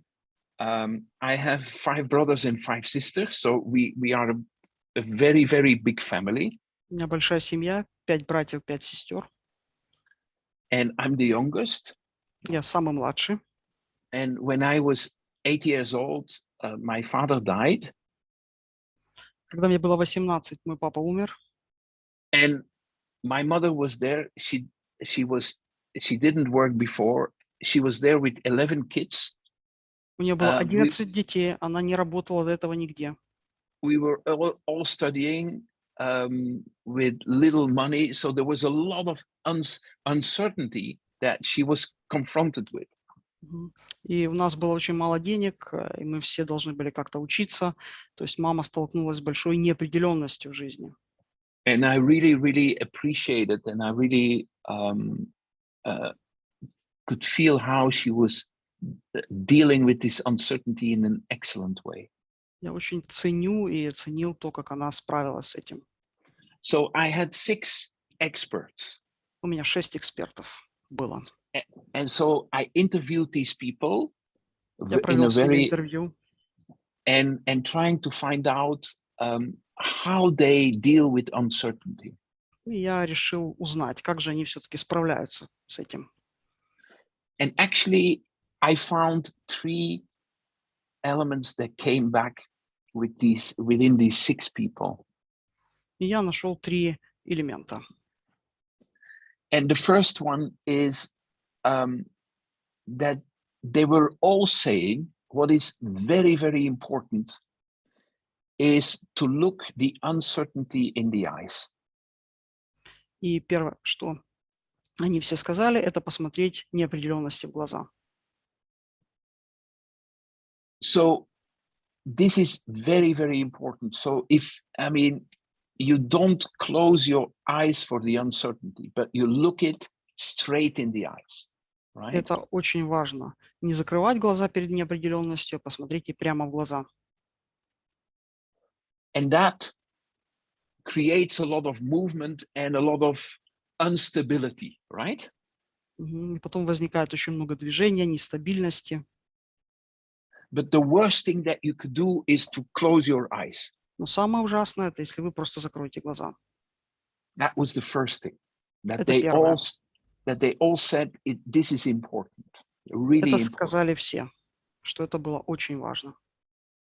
[SPEAKER 1] I have 5 brothers and 5 sisters, so we are a very, very big family.
[SPEAKER 2] У меня большая семья, 5 братьев, 5 сестер.
[SPEAKER 1] And I'm the youngest.
[SPEAKER 2] Я самый младший.
[SPEAKER 1] And when I was 8 years old, my father died.
[SPEAKER 2] Когда мне было 18, мой папа умер.
[SPEAKER 1] And my mother was there. She didn't work before. She was there with 11 kids.
[SPEAKER 2] У нее было 11 детей, она не работала до этого нигде.
[SPEAKER 1] We were all studying with little money, so there was a lot of uncertainty that she was confronted with.
[SPEAKER 2] И у нас было очень мало денег, и мы все должны были как-то учиться. То есть мама столкнулась с большой неопределенностью в жизни.
[SPEAKER 1] And I really, really appreciate it, and I really could feel how she was dealing with this uncertainty in an excellent way.
[SPEAKER 2] Я очень ценю и ценил то, как она справилась с этим.
[SPEAKER 1] So I had 6 experts.
[SPEAKER 2] У меня 6 экспертов было.
[SPEAKER 1] And so I interviewed these people
[SPEAKER 2] in a very interview
[SPEAKER 1] and trying to find out how they deal with uncertainty.
[SPEAKER 2] Я решил узнать, как же они все-таки справляются с этим.
[SPEAKER 1] And actually, I found 3 elements that came back within these 6 people.
[SPEAKER 2] И я нашел 3 элемента.
[SPEAKER 1] And the first one is that they were all saying what is very, very important is to look the uncertainty in the eyes.
[SPEAKER 2] И первое, что они все сказали, это посмотреть неопределенности в глаза.
[SPEAKER 1] So this is very, very important. So you don't close your eyes for the uncertainty, but you look it straight in the eyes. Right?
[SPEAKER 2] Это очень важно. Не закрывать глаза перед неопределенностью, а посмотреть ей прямо в глаза.
[SPEAKER 1] And that creates a lot of movement and a lot of instability, right?
[SPEAKER 2] И потом возникает очень много движения, нестабильности.
[SPEAKER 1] But the worst thing that you could do is to close your eyes.
[SPEAKER 2] Но самое ужасное, это если вы просто закроете глаза.
[SPEAKER 1] That was the first thing. That they all said this is important, really
[SPEAKER 2] Это
[SPEAKER 1] important.
[SPEAKER 2] сказали все, что это было очень важно.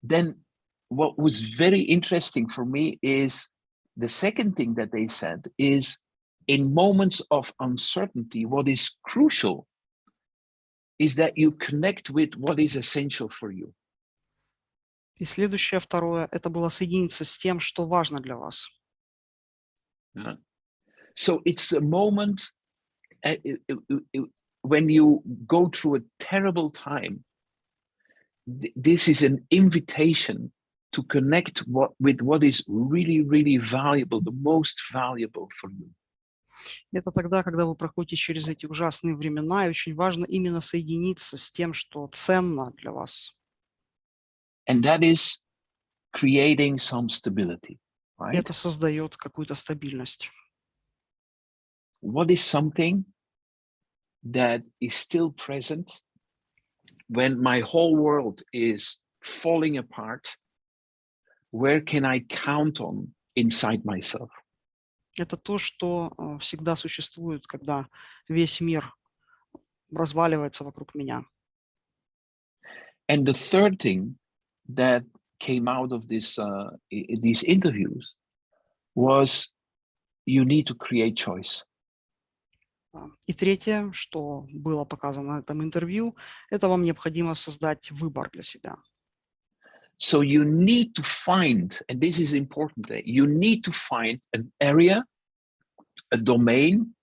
[SPEAKER 1] Then what was very interesting for me is the second thing that they said is, in moments of uncertainty, what is crucial is that you connect with what is essential for you.
[SPEAKER 2] И следующее, второе, это было соединиться с тем, что важно для вас.
[SPEAKER 1] So it's a moment when you go through a terrible time. This is an invitation to connect with what is really, really valuable, the most valuable for you.
[SPEAKER 2] Это тогда, когда вы проходите через эти ужасные времена, и очень важно именно соединиться с тем, что ценно для вас.
[SPEAKER 1] And that is creating some stability, right?
[SPEAKER 2] Это создает какую-то стабильность.
[SPEAKER 1] What is something that is still present when my whole world is falling apart? Where can I count on inside myself?
[SPEAKER 2] Это то, что всегда существует, когда весь мир разваливается вокруг меня.
[SPEAKER 1] And the third thing that came out of these interviews was you need to create choice.
[SPEAKER 2] И третье, что было показано на этом интервью, это вам необходимо создать выбор для себя.
[SPEAKER 1] So you need to find, and this is important, you need to find an area, a domain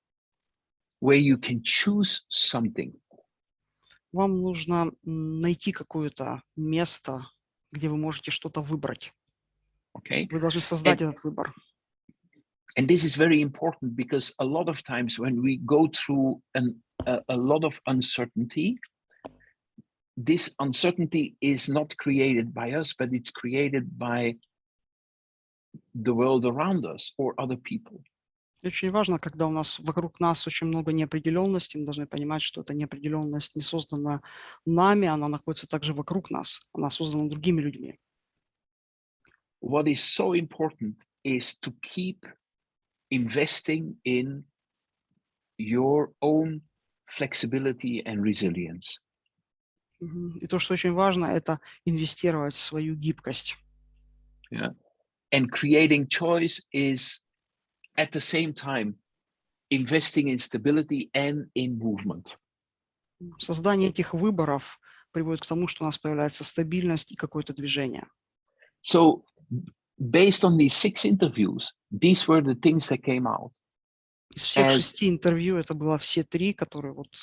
[SPEAKER 1] where you can choose something.
[SPEAKER 2] Вам нужно найти какое-то место, где вы можете что-то выбрать.
[SPEAKER 1] Okay.
[SPEAKER 2] Вы должны создать этот выбор.
[SPEAKER 1] And this is very important because a lot of times when we go through a lot of uncertainty, this uncertainty is not created by us, but it's created by the world around us or other people.
[SPEAKER 2] И очень важно, когда у нас вокруг нас очень много неопределенности, мы должны понимать, что эта неопределенность не создана нами, она находится также вокруг нас, она создана другими людьми.
[SPEAKER 1] What is so important is to keep investing in your own flexibility and resilience.
[SPEAKER 2] И то, что очень важно, это инвестировать в свою гибкость.
[SPEAKER 1] Yeah. And creating choice is at the same time investing in stability and in movement.
[SPEAKER 2] Создание этих выборов приводит к тому, что у нас появляется стабильность и какое-то движение.
[SPEAKER 1] So based on these 6 interviews, these were the things that came out.
[SPEAKER 2] Из всех 6 интервью это было все 3, которые вот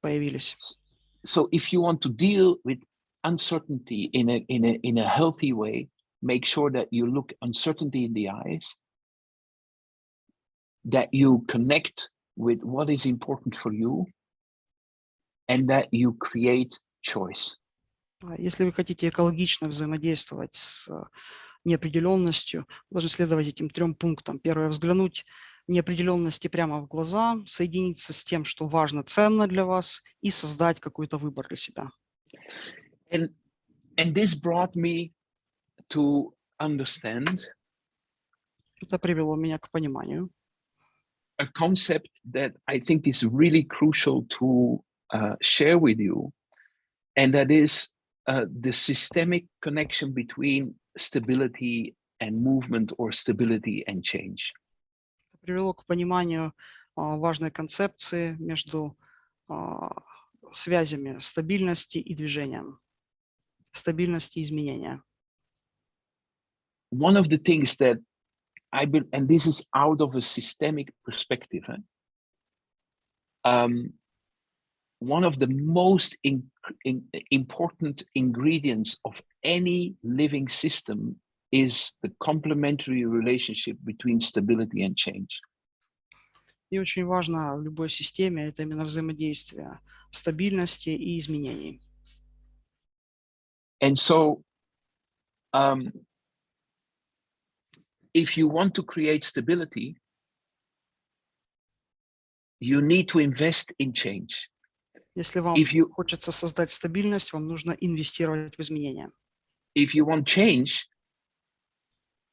[SPEAKER 2] появились.
[SPEAKER 1] So if you want to deal with uncertainty in a healthy way, make sure that you look uncertainty in the eyes, that you connect with what is important for you, and that you create choice.
[SPEAKER 2] Если вы хотите экологично взаимодействовать с неопределенностью, вы должны следовать этим 3 пунктам. Первое — взглянуть неопределенности прямо в глаза, соединиться с тем, что важно, ценно для вас, и создать какой-то выбор для себя.
[SPEAKER 1] And this brought me to understand
[SPEAKER 2] Это привело меня к пониманию
[SPEAKER 1] a concept that I think is really crucial to share with you, and that is the systemic connection between stability and movement, or stability and change.
[SPEAKER 2] привело к пониманию важной концепции между связями стабильности и движением, стабильности и изменения.
[SPEAKER 1] One of the things that and this is out of a systemic perspective, one of the most important ingredients of any living system is the complementary relationship between stability and change.
[SPEAKER 2] И очень важно в любой системе это именно взаимодействие стабильности и изменений.
[SPEAKER 1] And so, if you want to create stability, you need to invest in change.
[SPEAKER 2] Если вам хочется создать стабильность, вам нужно инвестировать в изменения.
[SPEAKER 1] If you want change,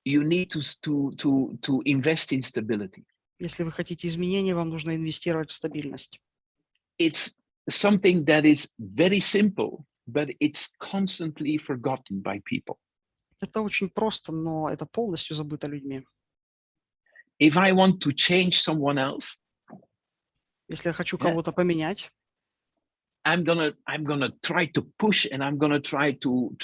[SPEAKER 1] you need to invest in stability.
[SPEAKER 2] Если вы хотите изменения, вам нужно инвестировать в стабильность.
[SPEAKER 1] It's something that is very simple, but it's constantly forgotten by people.
[SPEAKER 2] Это очень просто, но это полностью забыто людьми.
[SPEAKER 1] If I want to change someone else,
[SPEAKER 2] Если я хочу
[SPEAKER 1] Yeah.
[SPEAKER 2] кого-то поменять,
[SPEAKER 1] I'm gonna try to push, and I'm gonna try to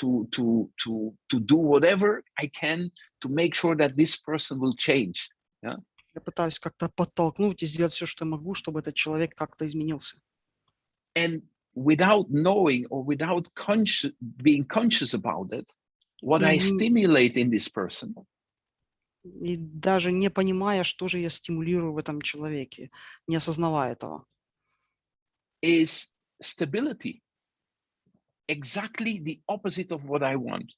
[SPEAKER 1] do whatever I can to make sure that this person will change. Yeah.
[SPEAKER 2] я пытаюсь как-то подтолкнуть и сделать все, что я могу, чтобы этот человек как-то изменился.
[SPEAKER 1] And without knowing or without being conscious about it, what I
[SPEAKER 2] И
[SPEAKER 1] stimulate in this person
[SPEAKER 2] И даже не понимая, что же я стимулирую в этом человеке, не осознавая этого.
[SPEAKER 1] is stability. Exactly the opposite of what I want.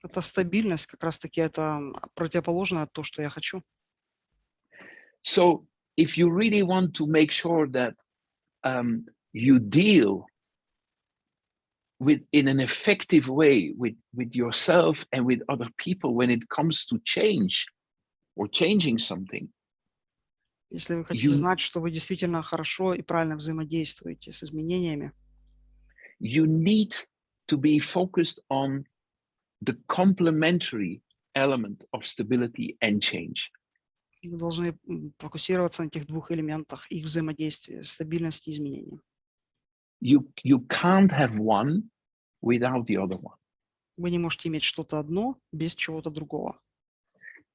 [SPEAKER 2] Это стабильность, как раз-таки это противоположное от того, что я хочу.
[SPEAKER 1] So if you really want to make sure that you deal in an effective way with yourself and with other people when it comes to change or changing something,
[SPEAKER 2] Если вы хотите знать, что вы действительно хорошо и правильно взаимодействуете с изменениями,
[SPEAKER 1] you need to be focused on the complementary element of stability and change.
[SPEAKER 2] вы должны фокусироваться на этих двух элементах, их взаимодействия, стабильности и изменения.
[SPEAKER 1] You can't have one without the other one.
[SPEAKER 2] Вы не можете иметь что-то одно без чего-то другого.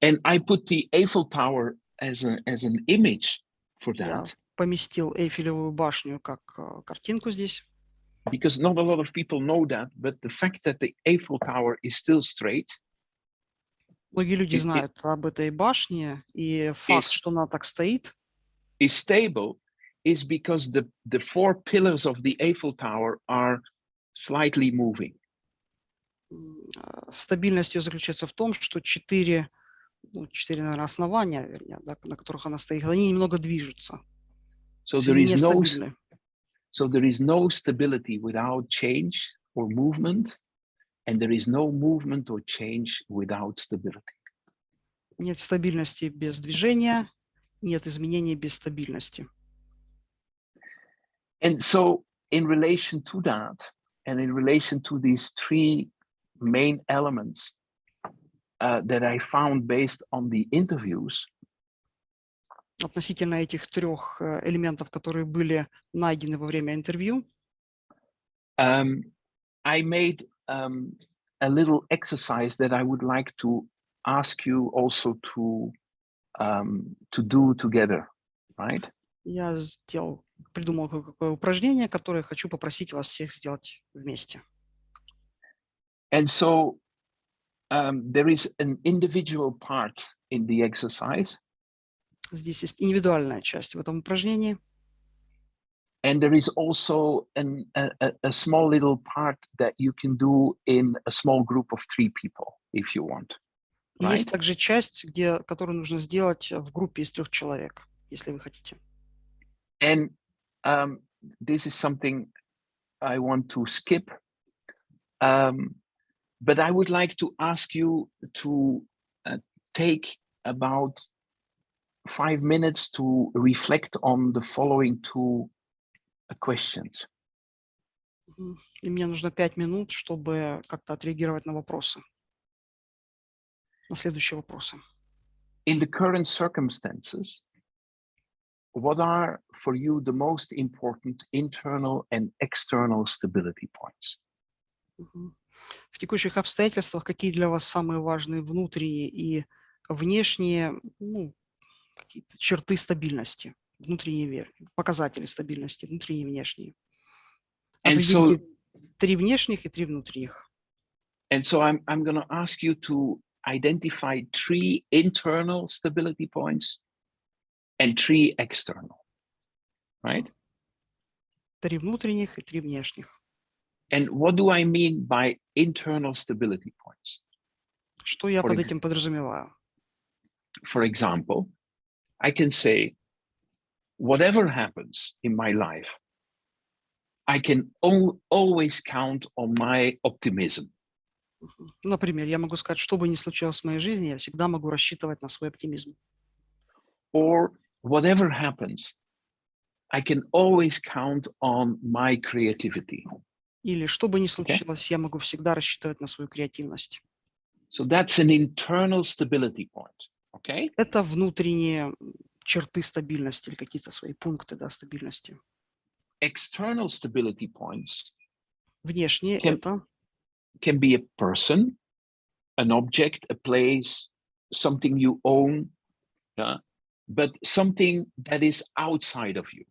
[SPEAKER 1] And I put the Eiffel Tower as an image for
[SPEAKER 2] Я
[SPEAKER 1] that.
[SPEAKER 2] поместил Эйфелевую башню как картинку здесь,
[SPEAKER 1] Because not a lot of people know that, but the fact that the Eiffel Tower is still straight
[SPEAKER 2] многие люди знают об этой башне, и факт, что она так стоит,
[SPEAKER 1] is stable is because the four pillars of the Eiffel Tower are slightly moving.
[SPEAKER 2] стабильность ее заключается в том, что четыре, наверное, основания, вернее, да, на которых она стоит, они немного движутся.
[SPEAKER 1] So
[SPEAKER 2] Они нестабильны.
[SPEAKER 1] there is no stability without change or movement, and there is no movement or change without stability.
[SPEAKER 2] Нет стабильности без движения, нет изменений без стабильности.
[SPEAKER 1] And so in relation to that, and in relation to these three main elements that I found based on the interviews,
[SPEAKER 2] Относительно этих трех элементов, которые были найдены во время интервью,
[SPEAKER 1] I made a little exercise that I would like to ask you also to do together, right?
[SPEAKER 2] я придумал какое упражнение, которое хочу попросить вас всех сделать вместе.
[SPEAKER 1] And so there is an individual part in the exercise.
[SPEAKER 2] Здесь есть индивидуальная часть в этом упражнении.
[SPEAKER 1] And there is also a small little part that you can do in a small group of 3 people, if you want.
[SPEAKER 2] Right? Есть также часть, которую нужно сделать в группе из 3 человек, если вы хотите.
[SPEAKER 1] And this is something I want to skip. But I would like to ask you to take about 5 minutes to reflect on the following 2 questions.
[SPEAKER 2] И мне нужно 5 минут, чтобы как-то отреагировать на вопросы. На следующие вопросы.
[SPEAKER 1] In the current circumstances, what are for you the most important internal and external stability points?
[SPEAKER 2] В текущих обстоятельствах какие для вас самые важные внутренние и внешние, какие-то черты стабильности, внутренние показатели стабильности, внутренние и внешние? Определите 3 внешних и 3 внутренних.
[SPEAKER 1] And so I'm going to ask you to identify 3 internal stability points and 3 external, right?
[SPEAKER 2] 3 внутренних и 3 внешних.
[SPEAKER 1] And what do I mean by internal stability points?
[SPEAKER 2] Что я под этим подразумеваю?
[SPEAKER 1] For example, I can say, whatever happens in my life, I can always count on my optimism.
[SPEAKER 2] Например, я могу сказать, что бы ни случилось в моей жизни, я всегда могу рассчитывать на свой оптимизм.
[SPEAKER 1] Or whatever happens, I can always count on my creativity.
[SPEAKER 2] Или что бы ни случилось, я могу всегда рассчитывать на свою креативность.
[SPEAKER 1] So that's an internal stability point. Okay.
[SPEAKER 2] Это внутренние черты стабильности или какие-то свои пункты, да, стабильности.
[SPEAKER 1] External stability points
[SPEAKER 2] Внешние это
[SPEAKER 1] can be a person, an object, a place, something you own, but something that is outside of you.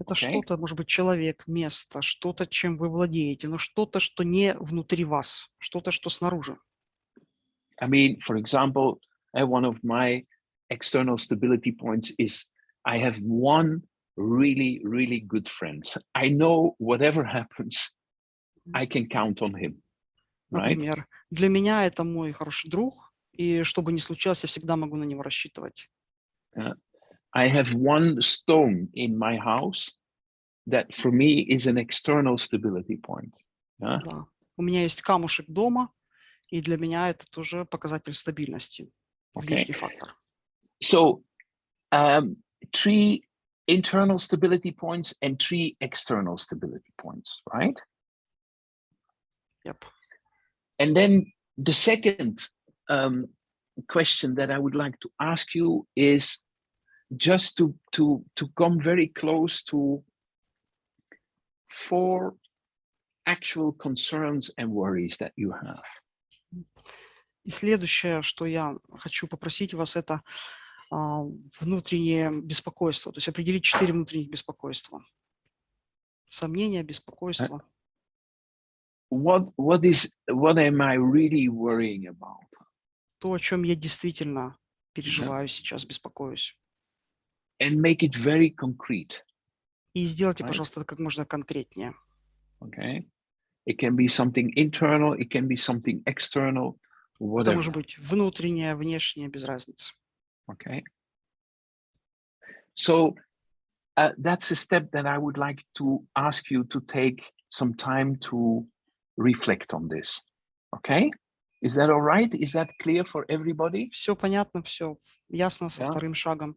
[SPEAKER 2] это
[SPEAKER 1] Okay.
[SPEAKER 2] что-то, может быть, человек, место, что-то, чем вы владеете, но что-то, что не внутри вас, что-то, что снаружи.
[SPEAKER 1] I mean, for example, one of my external stability points is I have one really, really good friend. I know whatever happens, I can count on him. Right?
[SPEAKER 2] Например, для меня это мой хороший друг, и что бы ни случилось, я всегда могу на него рассчитывать.
[SPEAKER 1] I have one stone in my house that for me is an external stability point.
[SPEAKER 2] Да. У меня есть камушек дома, и для меня это тоже показатель стабильности, внешний фактор.
[SPEAKER 1] So, 3 internal stability points and 3 external stability points, right?
[SPEAKER 2] Yep.
[SPEAKER 1] And then the second question that I would like to ask you is just to come very close to 4 actual concerns and worries that you have.
[SPEAKER 2] И следующее, что я хочу попросить вас, это внутреннее беспокойство. То есть определить 4 внутренних беспокойства. Сомнения, беспокойство.
[SPEAKER 1] What am I really worrying about?
[SPEAKER 2] То, о чем я действительно переживаю сейчас, беспокоюсь.
[SPEAKER 1] And make it very concrete.
[SPEAKER 2] И сделайте, пожалуйста, это как можно конкретнее.
[SPEAKER 1] Okay. It can be something internal, it can be something external, whatever.
[SPEAKER 2] Это может быть внутреннее, внешнее, без разницы.
[SPEAKER 1] Okay. So that's a step that I would like to ask you to take some time to reflect on this. Okay? Is that all right? Is that clear for everybody?
[SPEAKER 2] Все понятно, все ясно со вторым шагом.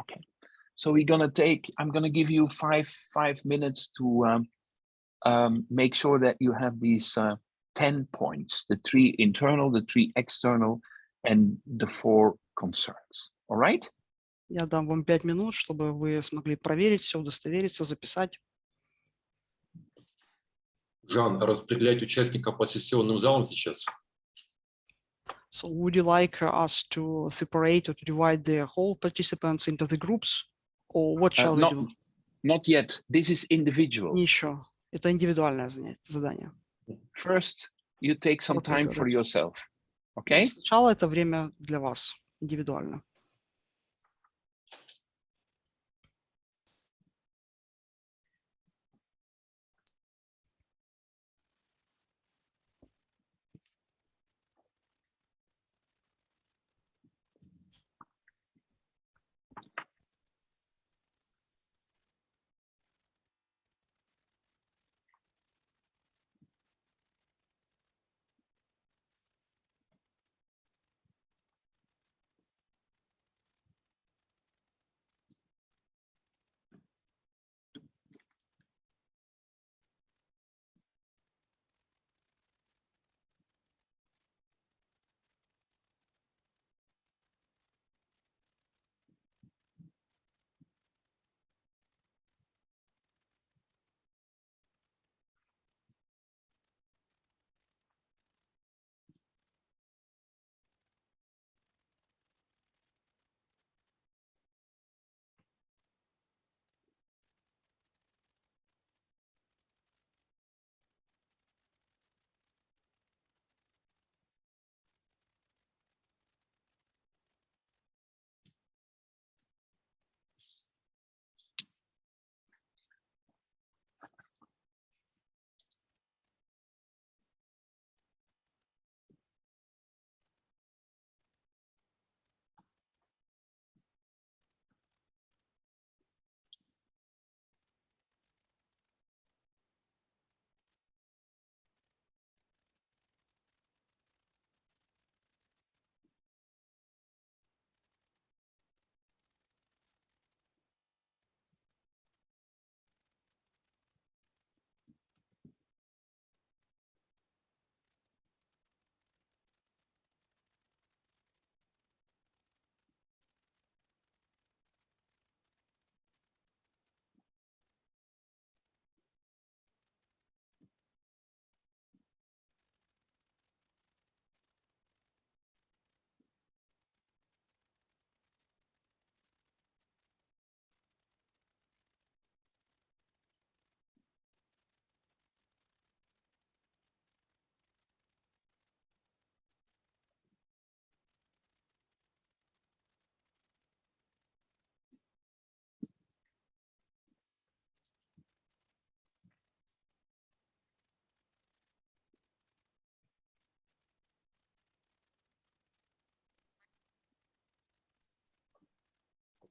[SPEAKER 1] Okay. So I'm gonna give you five minutes to make sure that you have these 10 points, the 3 internal, the 3 external, and the 4 concerns. All right?
[SPEAKER 2] Я дам вам 5 минут, чтобы вы смогли проверить все, удостовериться, записать.
[SPEAKER 3] Жан, распределять участников по сессионным залам сейчас?
[SPEAKER 2] So would you like us to separate or to divide the whole participants into the groups? Or what shall we do?
[SPEAKER 1] Not yet. This is individual.
[SPEAKER 2] Не еще. Это индивидуальное задание.
[SPEAKER 1] First, you take some time for yourself. Okay?
[SPEAKER 2] Сначала это время для вас, индивидуально.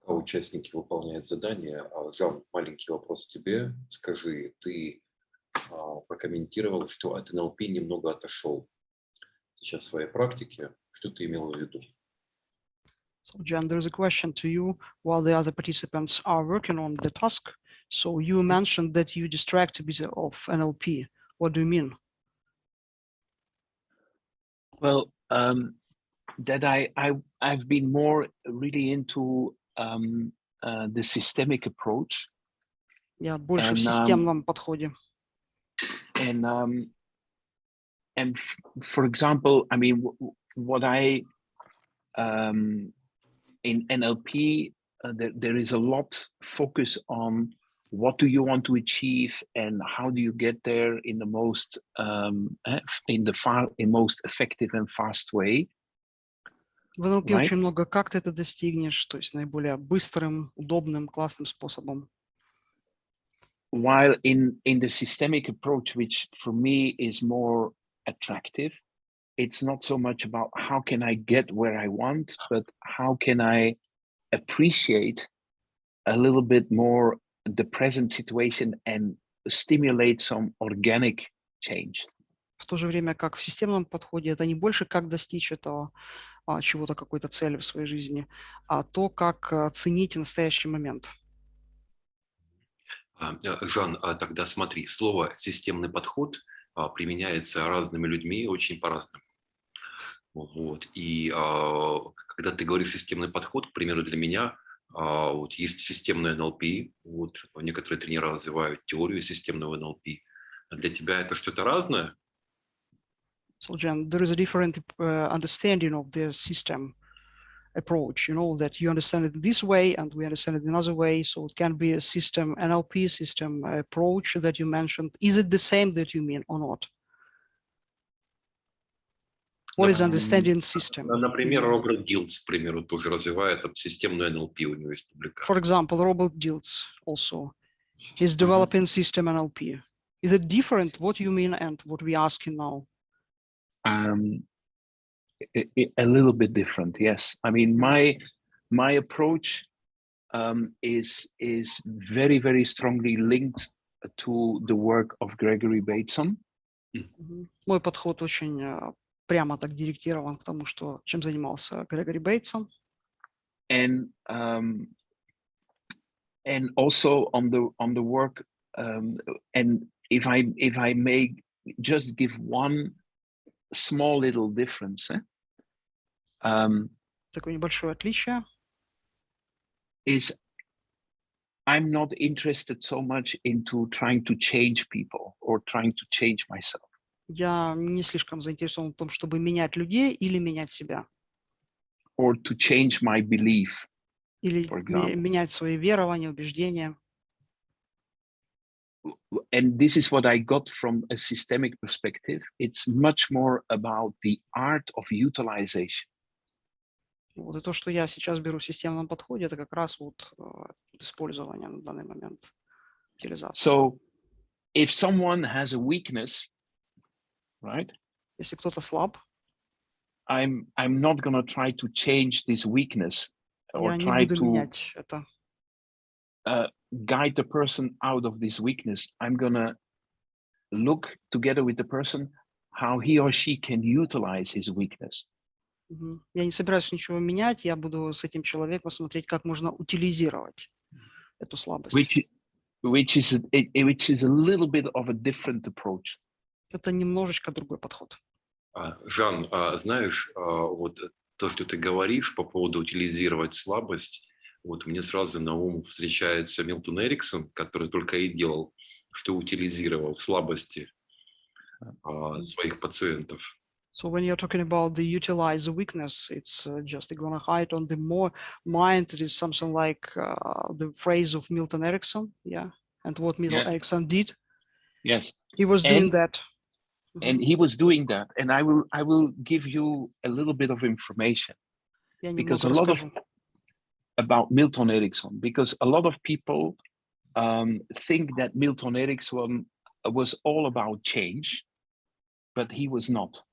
[SPEAKER 3] Пока участники выполняют задание, Жан, маленький вопрос тебе. Скажи, ты прокомментировал, что от НЛП немного отошел сейчас в своей практике. Что ты имел в виду?
[SPEAKER 2] So, Jan, there is a question to you while the other participants are working on the task. So you mentioned that you distract a bit of NLP. What do you mean?
[SPEAKER 1] Well, that I've been more really into the systemic approach.
[SPEAKER 2] Я больше в системном подходе.
[SPEAKER 1] And for example, I mean, what I in NLP, there is a lot focus on what do you want to achieve and how do you get there in the most most effective and fast way.
[SPEAKER 2] В НЛП очень много, как ты это достигнешь, то есть наиболее быстрым, удобным, классным способом.
[SPEAKER 1] While in the systemic approach, which for me is more attractive, it's not so much about how can I get where I want, but how can I appreciate a little bit more the present situation and stimulate some organic change.
[SPEAKER 2] В то же время, как в системном подходе, это не больше как достичь этого чего-то, какой-то цели в своей жизни, а то, как ценить настоящий момент.
[SPEAKER 3] Жан, тогда смотри, слово «системный подход» применяется разными людьми очень по-разному. Вот. И когда ты говоришь «системный подход», к примеру, для меня вот есть системное НЛП, вот, некоторые тренера развивают теорию системного НЛП. А для тебя это что-то разное?
[SPEAKER 2] So, Jan, there is a different understanding of the system approach, you know, that you understand it this way and we understand it another way. So it can be a system NLP system approach that you mentioned. Is it the same that you mean or not? What is understanding system?
[SPEAKER 3] Например, Роберт Дилдс, к примеру, тоже развивает системную НЛП, у него есть публикация.
[SPEAKER 2] For example, Robert Dilts also is developing system NLP. Is it different what you mean and what we asking now?
[SPEAKER 1] A little bit different, yes. I mean, my approach is very, very strongly linked to the work of Gregory Bateson.
[SPEAKER 2] Мой подход очень прямо так директирован к тому, что чем занимался Грегори Бейтсон.
[SPEAKER 1] And also on the work, and if I may just give one small little difference.
[SPEAKER 2] Такое небольшое отличие.
[SPEAKER 1] Is I'm not interested so much into trying to change people or trying to change myself.
[SPEAKER 2] Я не слишком заинтересован в том, чтобы менять людей или менять себя.
[SPEAKER 1] Or to change my belief.
[SPEAKER 2] Или менять свои верования, убеждения.
[SPEAKER 1] And this is what I got from a systemic perspective. It's much more about the art of utilization.
[SPEAKER 2] Вот и то, что я сейчас беру в системном подходе, это как раз вот использование на данный момент, утилизация.
[SPEAKER 1] So, if someone has a weakness, right?
[SPEAKER 2] Если кто-то слаб,
[SPEAKER 1] I'm not going to try to change this weakness or
[SPEAKER 2] я не
[SPEAKER 1] try
[SPEAKER 2] буду
[SPEAKER 1] to
[SPEAKER 2] менять это.
[SPEAKER 1] Guide the person out of this weakness. I'm going to look together with the person how he or she can utilize his weakness.
[SPEAKER 2] Я не собираюсь ничего менять, я буду с этим человеком смотреть, как можно утилизировать эту слабость.
[SPEAKER 1] Which is a little bit of a different approach.
[SPEAKER 2] Это немножечко другой подход.
[SPEAKER 3] Жан, знаешь, вот то, что ты говоришь по поводу утилизировать слабость, вот мне сразу на ум встречается Милтон Эриксон, который только и делал, что утилизировал слабости своих пациентов.
[SPEAKER 2] So when you're talking about the utilize the weakness, it's just gonna hide on the more mind. It is something like the phrase of Milton Erickson, yeah. And what Milton Erickson did,
[SPEAKER 1] yes,
[SPEAKER 2] he was doing that.
[SPEAKER 1] And he was doing that. And I will give you a little bit of information because a lot of about Milton Erickson, because a lot of people think that Milton Erickson was all about change, but he was not.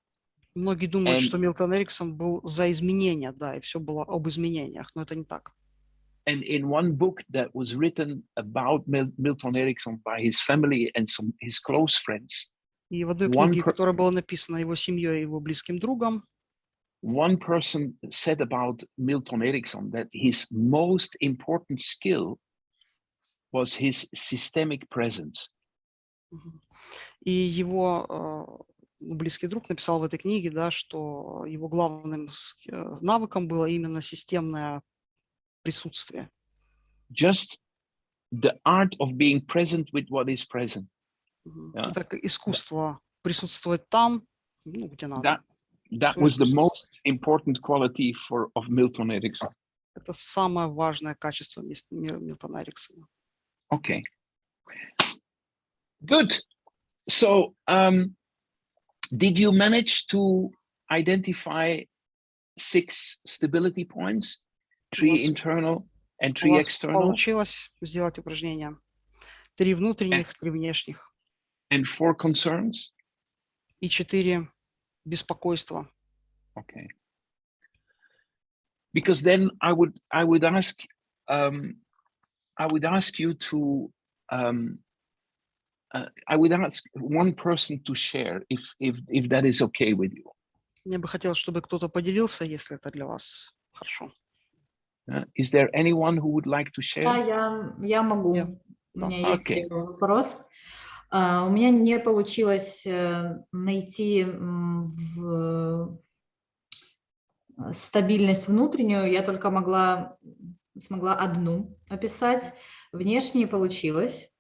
[SPEAKER 2] Многие думают, что Милтон Эриксон был за изменения, да, и все было об изменениях, но это не так.
[SPEAKER 1] and in one book that was written about Milton Erickson by his family and his close friends,
[SPEAKER 2] И в одной книге, которая была написана его семьей и его близким другом,
[SPEAKER 1] one person said about Milton Erickson that his most important skill was his systemic presence.
[SPEAKER 2] И его близкий друг написал в этой книге, да, что его главным навыком было именно системное присутствие.
[SPEAKER 1] Just the art of being present with what is present.
[SPEAKER 2] Yeah. Это искусство присутствовать там, ну, где надо.
[SPEAKER 1] That was the most important quality of Milton Erickson.
[SPEAKER 2] Это самое важное качество Милтона Эриксона.
[SPEAKER 1] Okay. Good. So, did you manage to identify 6 stability points, 3 internal and 3 external?
[SPEAKER 2] Получилось сделать упражнение. 3 внутренних, 3 внешних.
[SPEAKER 1] And 4 concerns?
[SPEAKER 2] И 4 беспокойства.
[SPEAKER 1] Okay. Because then I would ask you to I would ask one person to share if that is okay with you.
[SPEAKER 2] Мне бы хотелось, чтобы кто-то поделился, если это для вас хорошо.
[SPEAKER 1] Is there anyone who would like to share?
[SPEAKER 6] Да, я могу. У меня есть вопрос. У меня не получилось найти стабильность внутреннюю, я только смогла одну описать. Внешне получилось.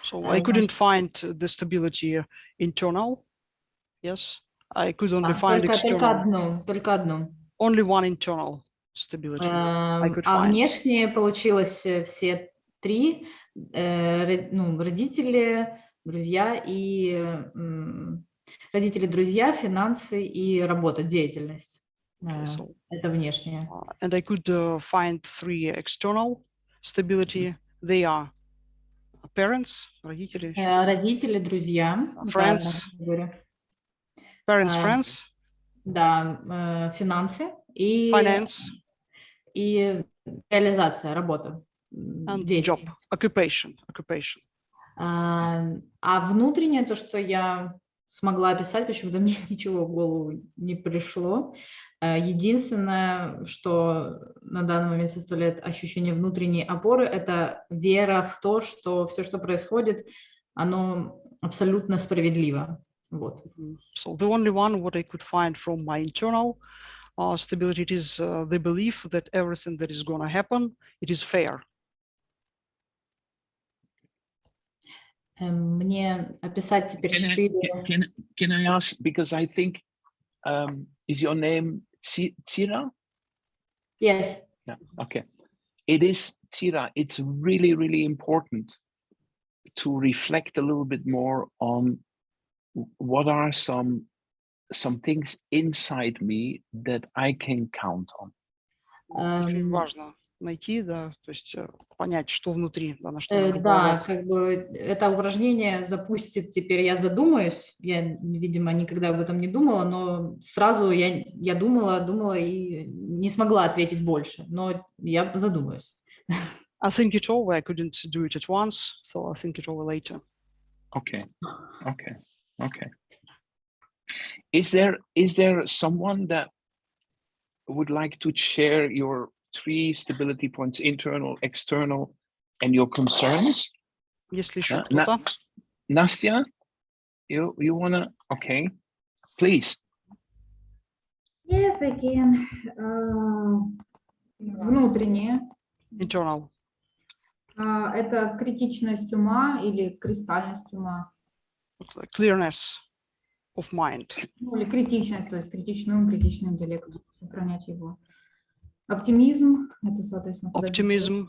[SPEAKER 2] So I couldn't find the stability internal. Yes, I could only find external.
[SPEAKER 6] Только одну.
[SPEAKER 2] Only one internal stability I could find.
[SPEAKER 6] Внешне получилось все 3. Родители, друзья, финансы и работа, деятельность.
[SPEAKER 2] So,
[SPEAKER 6] это внешнее.
[SPEAKER 2] And I could find 3 external stability. They are parents, родители.
[SPEAKER 6] Родители, друзья.
[SPEAKER 2] Friends. Parents, friends.
[SPEAKER 6] Да, финансы и
[SPEAKER 2] finance.
[SPEAKER 6] И реализация, работа.
[SPEAKER 2] And job, occupation.
[SPEAKER 6] А внутреннее, то, что я смогла описать, почему-то мне ничего в голову не пришло. Единственное, что на данный момент составляет ощущение внутренней опоры, это вера в то, что все, что происходит, оно абсолютно справедливо. Вот.
[SPEAKER 2] So the only one what I could find from my internal stability is the belief that everything that is going to happen, it is fair.
[SPEAKER 6] Мне описать теперь 4...
[SPEAKER 1] Can I ask, because I think, is your name Tira?
[SPEAKER 6] Yes.
[SPEAKER 1] Yeah, okay. It is, Tira, it's really, really important to reflect a little bit more on what are some things inside me that I can count on.
[SPEAKER 2] Очень важно найти, да, то есть понять, что внутри, да, на что надо полагаться.
[SPEAKER 6] Да, как бы это упражнение запустит, теперь я задумаюсь, я, видимо, никогда об этом не думала, но сразу я думала и не смогла ответить больше, но я задумаюсь.
[SPEAKER 2] I think it over, I couldn't do it at once, so I'll think it over later.
[SPEAKER 1] Okay. Is there someone that would like to share your 3 stability points, internal, external, and your concerns?
[SPEAKER 2] Если еще кто-то.
[SPEAKER 1] Nastya, you wanna? Okay, please.
[SPEAKER 7] Yes, I can. Внутреннее.
[SPEAKER 2] Internal.
[SPEAKER 7] Это критичность ума или кристальность ума.
[SPEAKER 2] Clearness of mind.
[SPEAKER 7] Ну, или критичность, то есть критичный ум, критичный интеллект, сохранять его. Оптимизм, это, соответственно...
[SPEAKER 2] Optimism.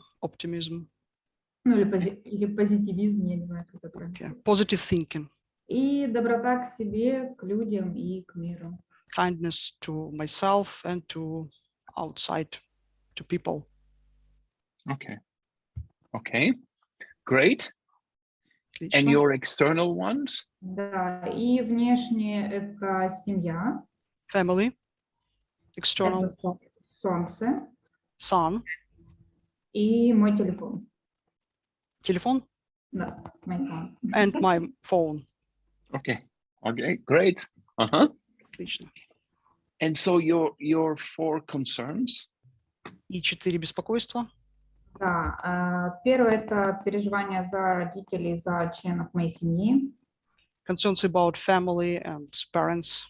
[SPEAKER 7] Ну, или позитивизм, я не знаю, как это правильно.
[SPEAKER 2] Okay. Positive thinking.
[SPEAKER 7] И доброта к себе, к людям и к миру.
[SPEAKER 2] Kindness to myself and to outside, to people.
[SPEAKER 1] Okay, great.
[SPEAKER 2] Отлично.
[SPEAKER 1] And your external ones?
[SPEAKER 7] Да, и внешне это семья.
[SPEAKER 2] Family. External.
[SPEAKER 7] Это солнце.
[SPEAKER 2] Sun.
[SPEAKER 7] И мой телефон.
[SPEAKER 2] Телефон?
[SPEAKER 7] Да, мой телефон.
[SPEAKER 2] And my phone.
[SPEAKER 1] Okay. Okay, great. Uh-huh.
[SPEAKER 2] Отлично.
[SPEAKER 1] And so your 4 concerns.
[SPEAKER 2] И 4 беспокойства.
[SPEAKER 7] Да, первое – это переживание за родителей, за членов моей семьи.
[SPEAKER 2] Concerns about family and parents.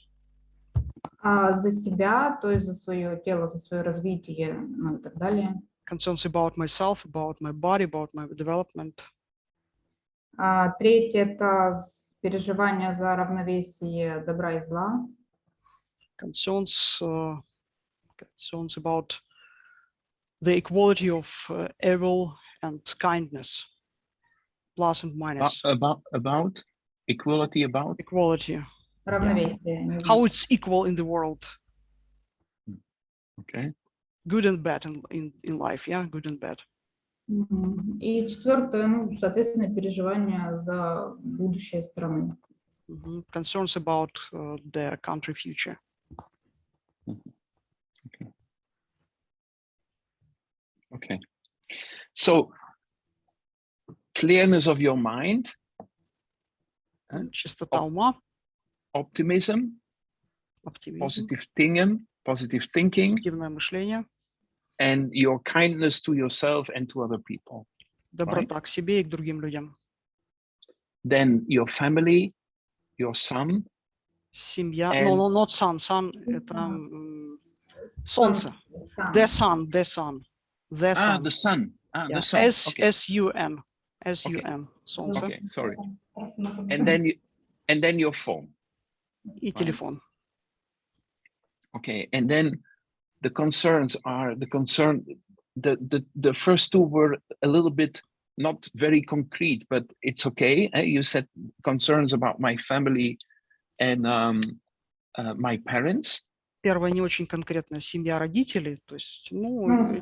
[SPEAKER 7] За себя, то есть за свое тело, за свое развитие, ну и так далее.
[SPEAKER 2] Concerns about myself, about my body, about my development.
[SPEAKER 7] Третье – это переживание за равновесие добра и зла.
[SPEAKER 2] Concerns about the equality of evil and kindness, plus and minus.
[SPEAKER 1] About equality, about
[SPEAKER 2] Equality.
[SPEAKER 7] Равновесие.
[SPEAKER 2] How it's equal in the world.
[SPEAKER 1] Okay.
[SPEAKER 2] Good and bad in life, yeah, good and bad.
[SPEAKER 7] И четвертое, ну, соответственно, переживание за будущее страны.
[SPEAKER 2] Concerns about the country future.
[SPEAKER 1] Okay. Okay. So clearness of your mind,
[SPEAKER 2] Чистота ума,
[SPEAKER 1] optimism,
[SPEAKER 2] оптимизм,
[SPEAKER 1] positive thinking,
[SPEAKER 2] позитивное мышление,
[SPEAKER 1] and your kindness to yourself and to other people.
[SPEAKER 2] доброта к себе и к другим людям.
[SPEAKER 1] Then your family, your son.
[SPEAKER 2] Семья,
[SPEAKER 1] And-
[SPEAKER 2] no, not sun, sun это солнце. The sun.
[SPEAKER 1] The sun. The sun. Okay.
[SPEAKER 2] S-U-N, солнце.
[SPEAKER 1] Okay, sorry. And then your phone.
[SPEAKER 2] И телефон.
[SPEAKER 1] Okay, and then the concerns are the first 2 were a little bit not very concrete, but it's okay. You said concerns about my family and my parents.
[SPEAKER 2] Первое не очень конкретно, семья, родители, то есть,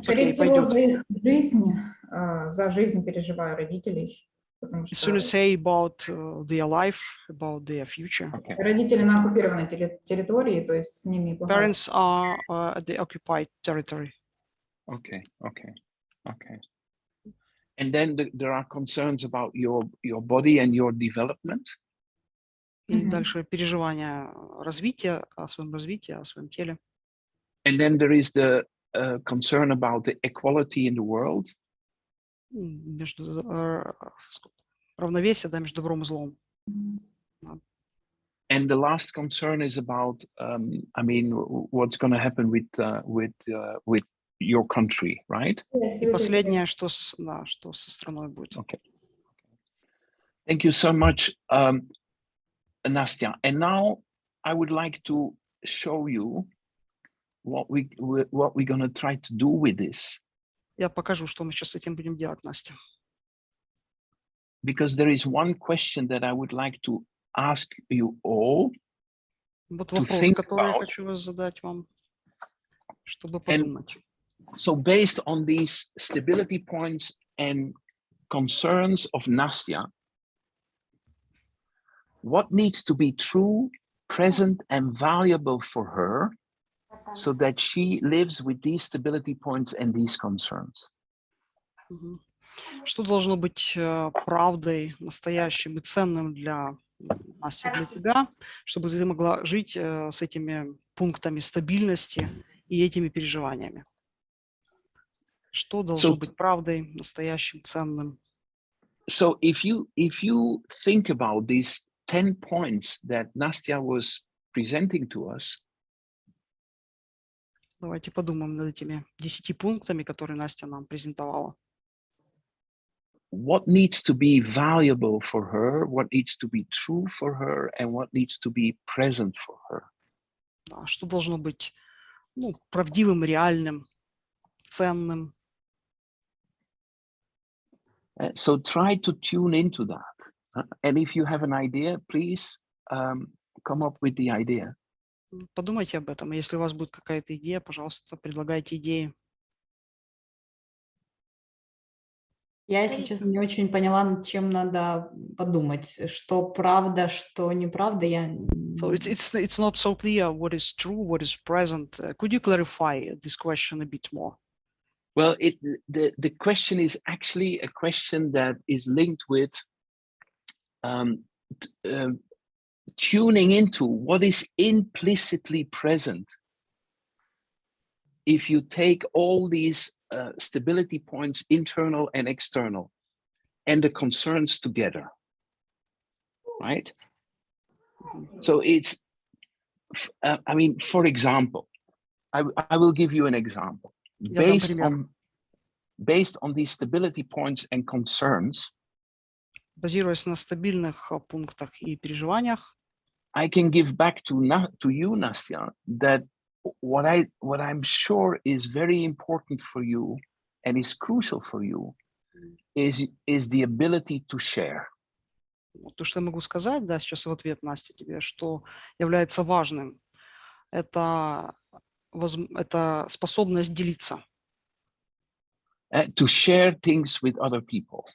[SPEAKER 7] Скорее всего, за их жизнь, за жизнь переживаю родителей.
[SPEAKER 2] As soon as say about their life, about their future.
[SPEAKER 1] Okay.
[SPEAKER 7] Родители на оккупированной территории, то есть с ними плохая.
[SPEAKER 2] Parents are at the occupied territory.
[SPEAKER 1] Okay. And then there are concerns about your body and your development.
[SPEAKER 2] И дальше переживания развития, о своем развитии, о своем теле.
[SPEAKER 1] And then there is the concern about the equality in the world.
[SPEAKER 2] Между равновесие, да, между добром и злом.
[SPEAKER 1] And the last concern is about, what's going to happen with your country, right?
[SPEAKER 2] И последнее, что со страной будет.
[SPEAKER 1] Okay. Thank you so much, Nastya. And now I would like to show you what we're going to try to do with this.
[SPEAKER 2] Я покажу, что мы сейчас с этим будем делать, Настя.
[SPEAKER 1] Because there is one question that I would like to ask you all.
[SPEAKER 2] Вот вопрос, который я хочу задать вам, чтобы подумать.
[SPEAKER 1] So based on these stability points and concerns of Nastya, what needs to be true, present, and valuable for her so that she lives with these stability points and these concerns?
[SPEAKER 2] Что должно быть правдой, настоящим и ценным для Насти, для тебя, чтобы ты могла жить с этими пунктами стабильности и этими переживаниями? Что должно быть правдой, настоящим, ценным?
[SPEAKER 1] So if you think about these 10 points that Nastya was presenting to us,
[SPEAKER 2] давайте подумаем над этими 10 пунктами, которые Настя нам презентовала.
[SPEAKER 1] What needs to be valuable for her, what needs to be true for her, and what needs to be present for her.
[SPEAKER 2] Да, что должно быть, правдивым, реальным, ценным.
[SPEAKER 1] So try to tune into that. And if you have an idea, please come up with the idea.
[SPEAKER 2] Подумайте об этом. Если у вас будет какая-то идея, пожалуйста, предлагайте идеи.
[SPEAKER 6] Я, если честно, не очень поняла, над чем надо подумать. Что правда, что неправда, я...
[SPEAKER 2] So it's not so clear what is true, what is present. Could you clarify this question a bit more?
[SPEAKER 1] Well, the question is actually a question that is linked with tuning into what is implicitly present if you take all these stability points, internal and external, and the concerns together, right? So it's, I mean, for example, I will give you an example. Based on these stability points and concerns,
[SPEAKER 2] базируясь на стабильных пунктах и переживаниях,
[SPEAKER 1] I can give back to you, Nastya, that what I'm sure is very important for you and is crucial for you is the ability to share.
[SPEAKER 2] То, что я могу сказать, да, сейчас в ответ, Настя, тебе, что является важным, это способность делиться.
[SPEAKER 1] To share things with other people.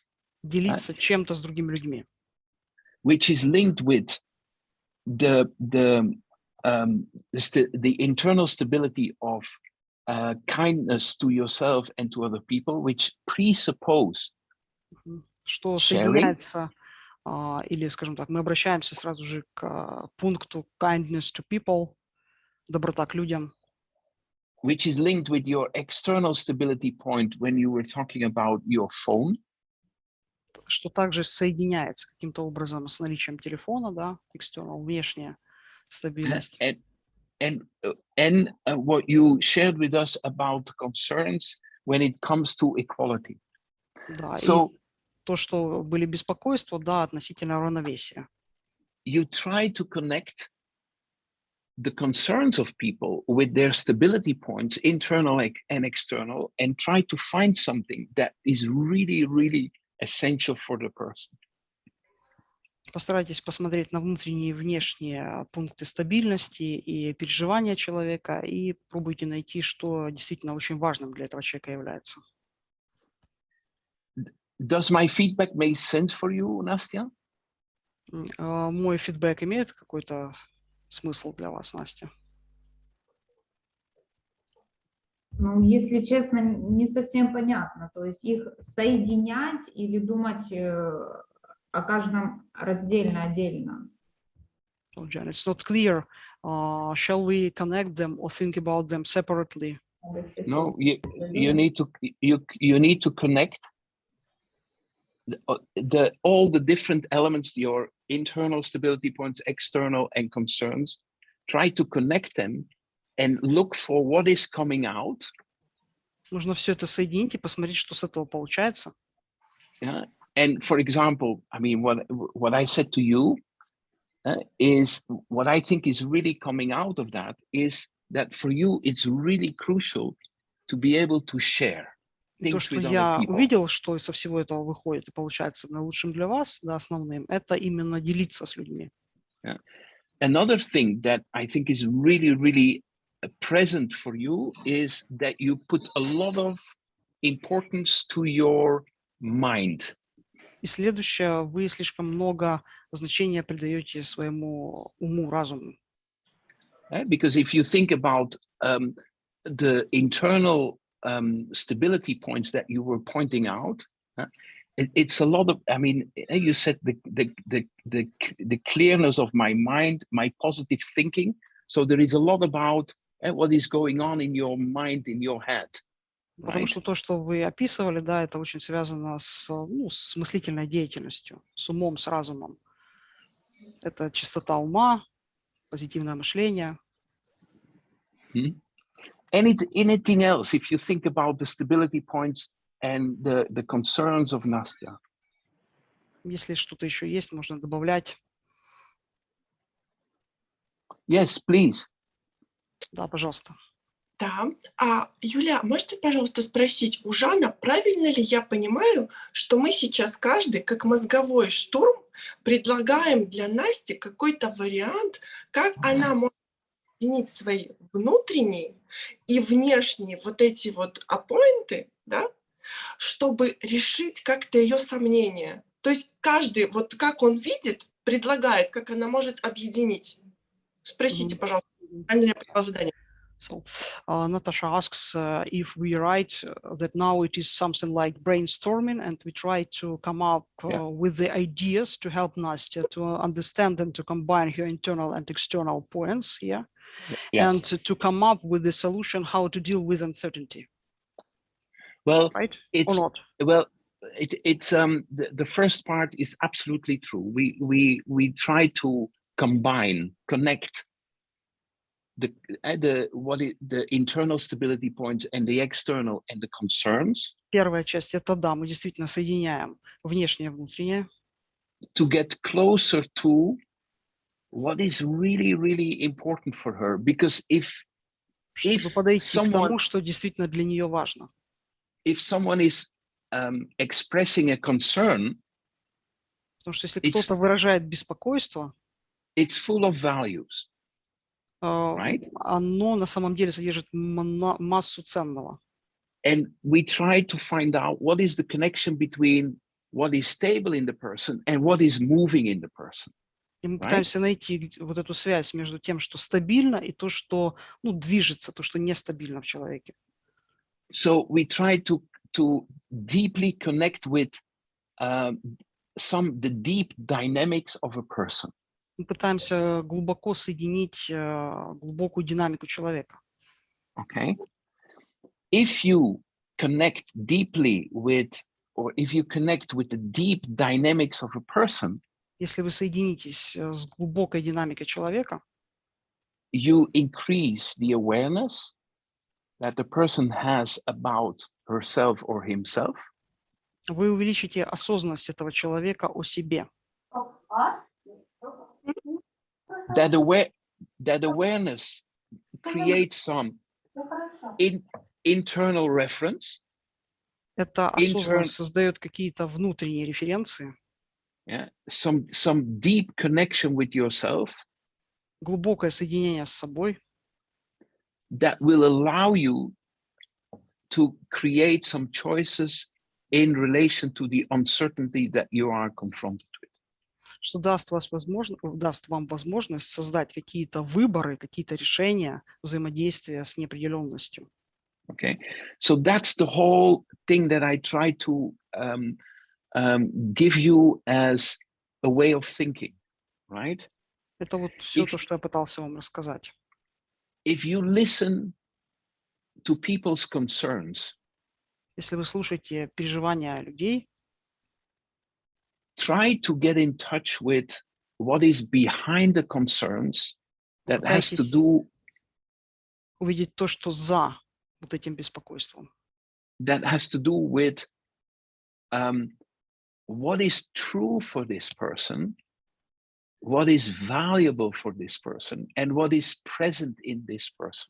[SPEAKER 2] Делиться чем-то с другими людьми.
[SPEAKER 1] Which is linked with the internal stability of kindness to yourself and to other people, which presuppose
[SPEAKER 2] что соединяется, или, скажем так, мы обращаемся сразу же к пункту kindness to people, доброта к людям.
[SPEAKER 1] Which is linked with your external stability point when you were talking about your phone.
[SPEAKER 2] Что также соединяется каким-то образом с наличием телефона, да, external, внешняя стабильность.
[SPEAKER 1] And what you shared with us about concerns when it comes to equality.
[SPEAKER 2] Да, so, и то, что были беспокойства, да, относительно равновесия.
[SPEAKER 1] You try to connect the concerns of people with their stability points, internal and external, and try to find something that is really, really essential for the person.
[SPEAKER 2] Постарайтесь посмотреть на внутренние и внешние пункты стабильности и переживания человека и пробуйте найти, что действительно очень важным для этого человека является.
[SPEAKER 1] Does my feedback make sense for you, Nastya?
[SPEAKER 2] Мой фидбэк имеет какой-то смысл для вас, Настя?
[SPEAKER 7] Ну, если честно, не совсем понятно. То есть их соединять или думать о каждом раздельно, отдельно?
[SPEAKER 2] Oh, Jan, it's not clear. Shall we connect them or think about them separately?
[SPEAKER 1] No, you need to connect all the different elements, your internal stability points, external and concerns. Try to connect them and look for what is coming out.
[SPEAKER 2] Нужно все это соединить и посмотреть, что с этого получается.
[SPEAKER 1] Yeah. And for example, I mean, what I said to you is what I think is really coming out of that is that for you, it's really crucial to be able to share.
[SPEAKER 2] То, что я увидел, что из всего этого выходит и получается наилучшим для вас, да, основным, это именно делиться с людьми.
[SPEAKER 1] Yeah. Another thing that I think is really, really present for you is that you put a lot of importance to your mind.
[SPEAKER 2] И следующее, вы слишком много значения придаете своему уму, разуму.
[SPEAKER 1] Because if you think about the internal stability points that you were pointing out, it's a lot of, I mean, you said the clearness of my mind, my positive thinking. So there is a lot about what is going on in your mind, in your head.
[SPEAKER 2] Потому что то, что вы описывали, да, это очень связано с мыслительной деятельностью, с умом, с разумом. Это чистота ума, позитивное мышление.
[SPEAKER 1] Anything else, if you think about the stability points and the concerns of Nastya?
[SPEAKER 2] Если что-то еще есть, можно добавлять.
[SPEAKER 1] Yes, please.
[SPEAKER 2] Да, пожалуйста.
[SPEAKER 5] Да. Юля, можете, пожалуйста, спросить у Жана, правильно ли я понимаю, что мы сейчас каждый, как мозговой штурм, предлагаем для Насти какой-то вариант, как она может объединить свои внутренние и внешние вот эти вот аппоинты, да, чтобы решить как-то ее сомнения. То есть каждый, вот как он видит, предлагает, как она может объединить. Спросите, пожалуйста, правильно ли я поняла задание.
[SPEAKER 2] So Natasha asks if we write that now it is something like brainstorming and we try to come up with the ideas to help Nastya to understand and to combine her internal and external points here, and to come up with the solution how to deal with uncertainty.
[SPEAKER 1] Well,
[SPEAKER 2] right?
[SPEAKER 1] It's,
[SPEAKER 2] or not?
[SPEAKER 1] Well, it's the first part is absolutely true. We try to connect the internal stability points and the external and the concerns.
[SPEAKER 2] Первая часть это да, мы действительно соединяем внешнее и внутреннее.
[SPEAKER 1] To get closer to what is really, really important for her, because
[SPEAKER 2] чтобы подойти к тому, что действительно для нее важно.
[SPEAKER 1] If someone is expressing a concern,
[SPEAKER 2] потому что если кто-то выражает беспокойство,
[SPEAKER 1] it's full of values, right?
[SPEAKER 2] Оно на самом деле содержит массу ценного.
[SPEAKER 1] And we try to find out what is the connection between what is stable in the person and what is moving in the person.
[SPEAKER 2] И мы пытаемся найти вот эту связь между тем, что стабильно, и то, что движется, то, что нестабильно в человеке.
[SPEAKER 1] So we try to deeply connect with the deep dynamics of a person.
[SPEAKER 2] Мы пытаемся глубоко соединить глубокую динамику человека.
[SPEAKER 1] Okay. If you connect deeply with, or if you connect with the deep dynamics of a person,
[SPEAKER 2] если вы соединитесь с глубокой динамикой человека,
[SPEAKER 1] you increase the awareness that the person has about herself or himself.
[SPEAKER 2] Вы увеличите осознанность этого человека о себе.
[SPEAKER 1] That awareness creates some internal reference.
[SPEAKER 2] Эта осознанность создает какие-то внутренние референции.
[SPEAKER 1] Yeah, some deep connection with yourself.
[SPEAKER 2] Глубокое соединение с собой.
[SPEAKER 1] That will allow you to create some choices in relation to the uncertainty that you are confronted with.
[SPEAKER 2] Что даст вам возможность создать какие-то выборы, какие-то решения взаимодействия с неопределенностью.
[SPEAKER 1] Okay, so that's the whole thing that I try to give you as a way of thinking, right?
[SPEAKER 2] Это вот все то, что я пытался вам рассказать.
[SPEAKER 1] If you listen to people's concerns,
[SPEAKER 2] если вы слушаете переживания людей,
[SPEAKER 1] try to get in touch with what is behind the concerns that has to do.
[SPEAKER 2] Увидеть то, что за вот этим беспокойством.
[SPEAKER 1] That has to do with what is true for this person, what is valuable for this person, and what is present in this person.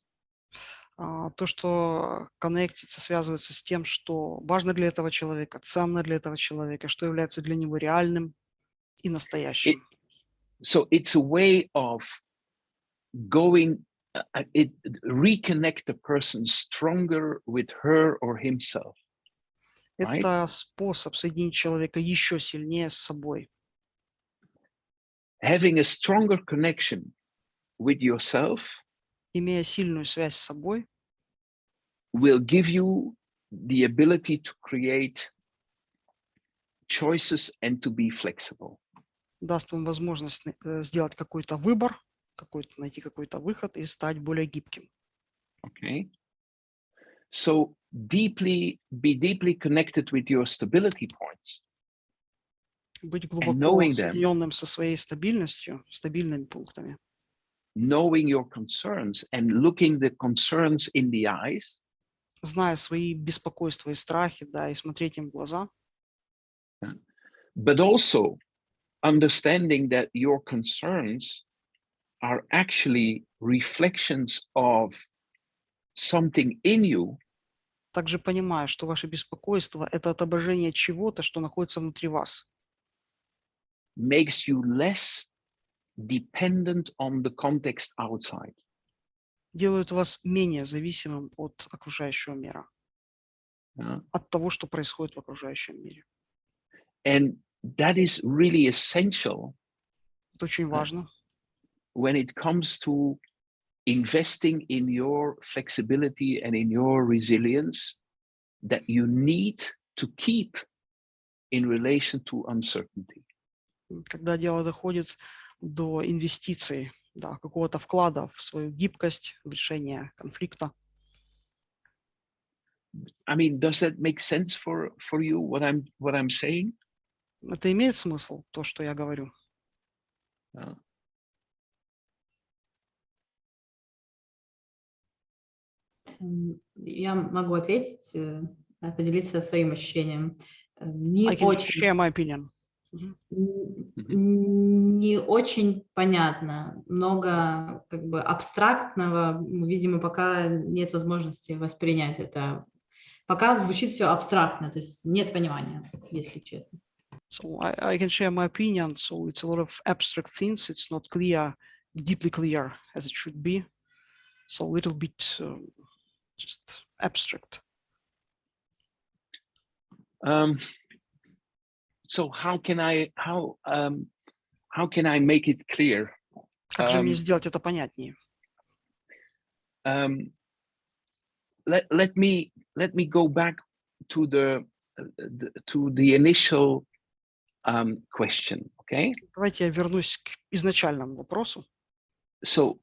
[SPEAKER 2] То, что коннектится, связывается с тем, что важно для этого человека, ценно для этого человека, что является для него реальным и настоящим.
[SPEAKER 1] So it's a way of going, reconnect the person stronger with her or himself.
[SPEAKER 2] Это способ соединить человека еще сильнее с собой.
[SPEAKER 1] Having a stronger connection with yourself,
[SPEAKER 2] имея сильную связь с собой,
[SPEAKER 1] will give you the ability to create choices and to be flexible.
[SPEAKER 2] Даст вам возможность сделать какой-то выбор, найти какой-то выход и стать более гибким.
[SPEAKER 1] Okay. So be deeply connected with your stability points.
[SPEAKER 2] Быть глубоко соединенным со своей стабильностью, стабильными пунктами.
[SPEAKER 1] Knowing your concerns and looking the concerns in the eyes.
[SPEAKER 2] Зная свои беспокойства и страхи, да, и смотреть им в глаза.
[SPEAKER 1] But also understanding that your concerns are actually reflections of something in you.
[SPEAKER 2] Также понимая, что ваше беспокойство – это отображение чего-то, что находится внутри вас.
[SPEAKER 1] Makes you less dependent on the context outside.
[SPEAKER 2] Делают вас менее зависимым от окружающего мира, от того, что происходит в окружающем мире.
[SPEAKER 1] And that is really essential.
[SPEAKER 2] Это очень важно.
[SPEAKER 1] When it comes to investing in your flexibility and in your resilience that you need to keep in relation to uncertainty.
[SPEAKER 2] Когда дело доходит до инвестиций, да, какого-то вклада в свою гибкость, в решение конфликта.
[SPEAKER 1] I mean, does that make sense for you, what I'm saying?
[SPEAKER 2] Это имеет смысл, то, что я говорю?
[SPEAKER 6] Я могу ответить, поделиться своим ощущением. Не
[SPEAKER 2] I can
[SPEAKER 6] очень,
[SPEAKER 2] share my opinion.
[SPEAKER 6] не очень понятно, много как бы абстрактного, видимо, пока нет возможности воспринять это. Пока звучит все абстрактно, то есть нет понимания, если честно.
[SPEAKER 2] So I can share my opinion. So it's a lot of abstract things. It's not clear, deeply clear as it should be. So a little bit just abstract.
[SPEAKER 1] So how can I make it clear?
[SPEAKER 2] Как же мне сделать это понятнее?
[SPEAKER 1] Let me go back to the initial question, okay?
[SPEAKER 2] Давайте я вернусь к изначальному вопросу.
[SPEAKER 1] So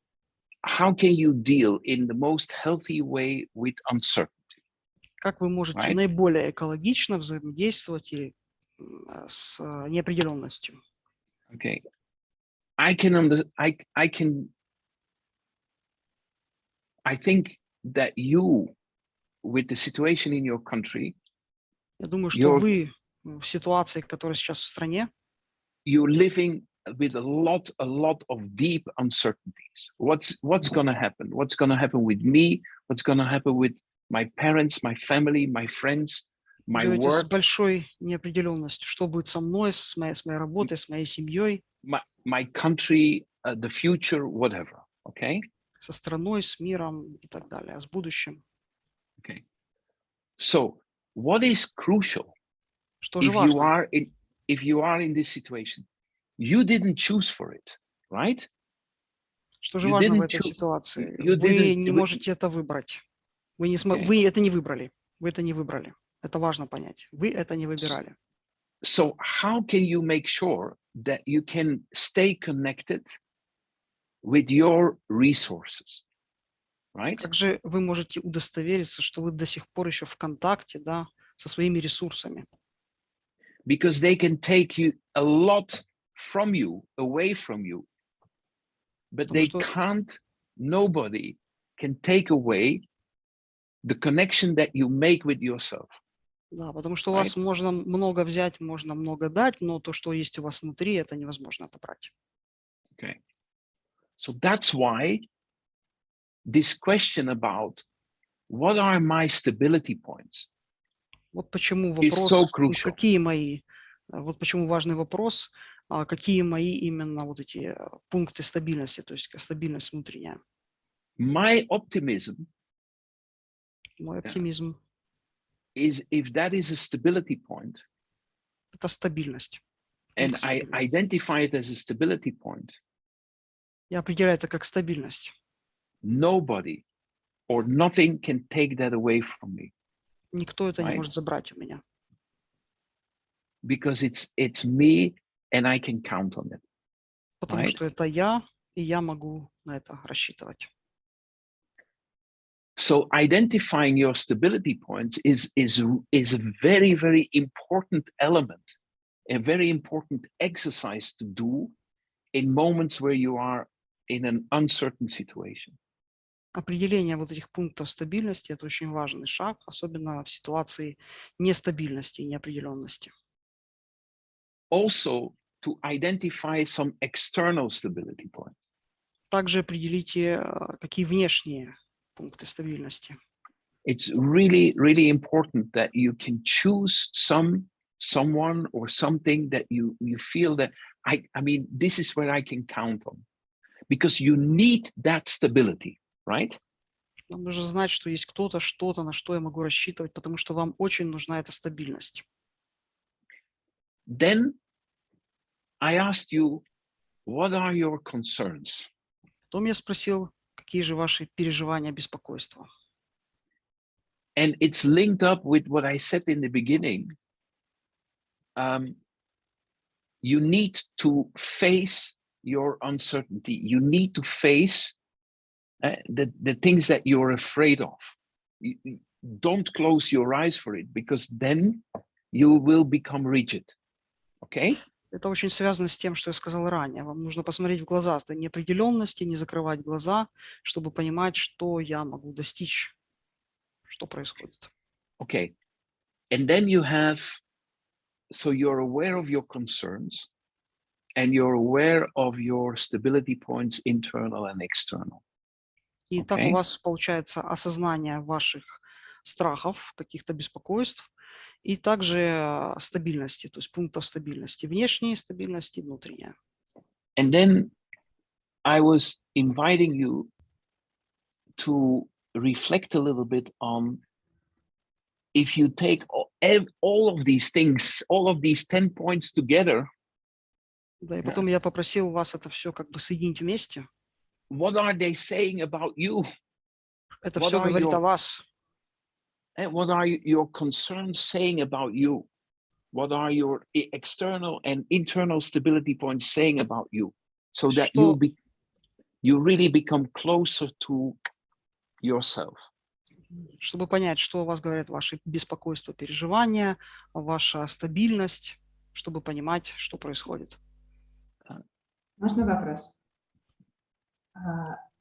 [SPEAKER 1] how can you deal in the most healthy way with uncertainty?
[SPEAKER 2] Как вы можете
[SPEAKER 1] Right?
[SPEAKER 2] наиболее экологично взаимодействовать с неопределенностью?
[SPEAKER 1] Okay, I think that you, with the situation in your country,
[SPEAKER 2] Я думаю, что вы в ситуации, которая сейчас в стране,
[SPEAKER 1] you're living with a lot of deep uncertainties. What's going to happen? What's going to happen with me? What's going to happen with my parents, my family, my friends, my
[SPEAKER 2] живете с
[SPEAKER 1] work?
[SPEAKER 2] большой неопределенностью. Что будет со мной, с моей работой, с моей семьей?
[SPEAKER 1] My country, the future, whatever. Okay.
[SPEAKER 2] Со страной, с миром и так далее, с будущим.
[SPEAKER 1] Okay. So, what is crucial?
[SPEAKER 2] Что же важно?
[SPEAKER 1] If you are in this situation, you didn't choose for it, right?
[SPEAKER 2] Что же важно в этой ситуации? Вы не можете это выбрать. Вы это не выбрали. Вы это не выбрали. Это важно понять. Вы это не выбирали.
[SPEAKER 1] So how can you make sure that you can stay connected with your resources, right?
[SPEAKER 2] Как же вы можете удостовериться, что вы до сих пор еще в контакте, да, со своими ресурсами?
[SPEAKER 1] Because they can take you a lot from you, away from you, but they can't. Nobody can take away the connection that you make with yourself.
[SPEAKER 2] Да, потому что у вас можно много взять, можно много дать, но то, что есть у вас внутри, это невозможно отобрать.
[SPEAKER 1] Okay. So that's why this question about what are my stability points?
[SPEAKER 2] Вот почему вопрос, какие мои, вот почему важный вопрос, какие мои именно вот эти пункты стабильности, то есть стабильность внутренняя.
[SPEAKER 1] My optimism.
[SPEAKER 2] Мой оптимизм.
[SPEAKER 1] Is if that is a stability point.
[SPEAKER 2] Это стабильность.
[SPEAKER 1] And I identify it as a stability point.
[SPEAKER 2] Я определяю это как стабильность.
[SPEAKER 1] Nobody or nothing can take that away from me.
[SPEAKER 2] Никто это не может забрать у меня.
[SPEAKER 1] Because it's me and I can count on it.
[SPEAKER 2] Потому что это я, и я могу на это рассчитывать.
[SPEAKER 1] So identifying your stability points is a very, very important element, a very important exercise to do in moments where you are in an uncertain situation.
[SPEAKER 2] Определение вот этих пунктов стабильности – это очень важный шаг, особенно в ситуации нестабильности и неопределенности.
[SPEAKER 1] Also, to identify some external stability points.
[SPEAKER 2] Также определите, какие внешние пункты стабильности.
[SPEAKER 1] It's really, really important that you can choose someone or something that you feel that I mean, this is where I can count on, because you need that stability, right?
[SPEAKER 2] Вам нужно знать, что есть кто-то, что-то, на что я могу рассчитывать, потому что вам очень нужна эта стабильность.
[SPEAKER 1] Then I asked you, what are your concerns?
[SPEAKER 2] Потом я спросил, Какие же ваши переживания, беспокойства?
[SPEAKER 1] And it's linked up with what I said in the beginning. You need to face your uncertainty. You need to face the things that you're afraid of. Don't close your eyes for it, because then you will become rigid. Okay?
[SPEAKER 2] Это очень связано с тем, что я сказал ранее. Вам нужно посмотреть в глаза этой неопределенности, не закрывать глаза, чтобы понимать, что я могу достичь, что происходит.
[SPEAKER 1] Okay. And then you have, so you're aware of your concerns, and you're aware of your stability points, internal and external.
[SPEAKER 2] И так у вас получается осознание ваших страхов, каких-то беспокойств, и также стабильности, то есть пунктов стабильности, внешней стабильности, внутренняя.
[SPEAKER 1] And then I was inviting you to reflect a little bit on, if you take all of these things, all of these 10 points together.
[SPEAKER 2] Да, и потом я попросил вас это все как бы соединить вместе.
[SPEAKER 1] What are they saying about you?
[SPEAKER 2] Это все говорит о вас.
[SPEAKER 1] And what are your concerns saying about you? What are your external and internal stability points saying about you? So that you really become closer to yourself.
[SPEAKER 2] Чтобы понять, что у вас говорят ваши беспокойства, переживания, ваша стабильность, чтобы понимать, что происходит.
[SPEAKER 7] Можно вопрос?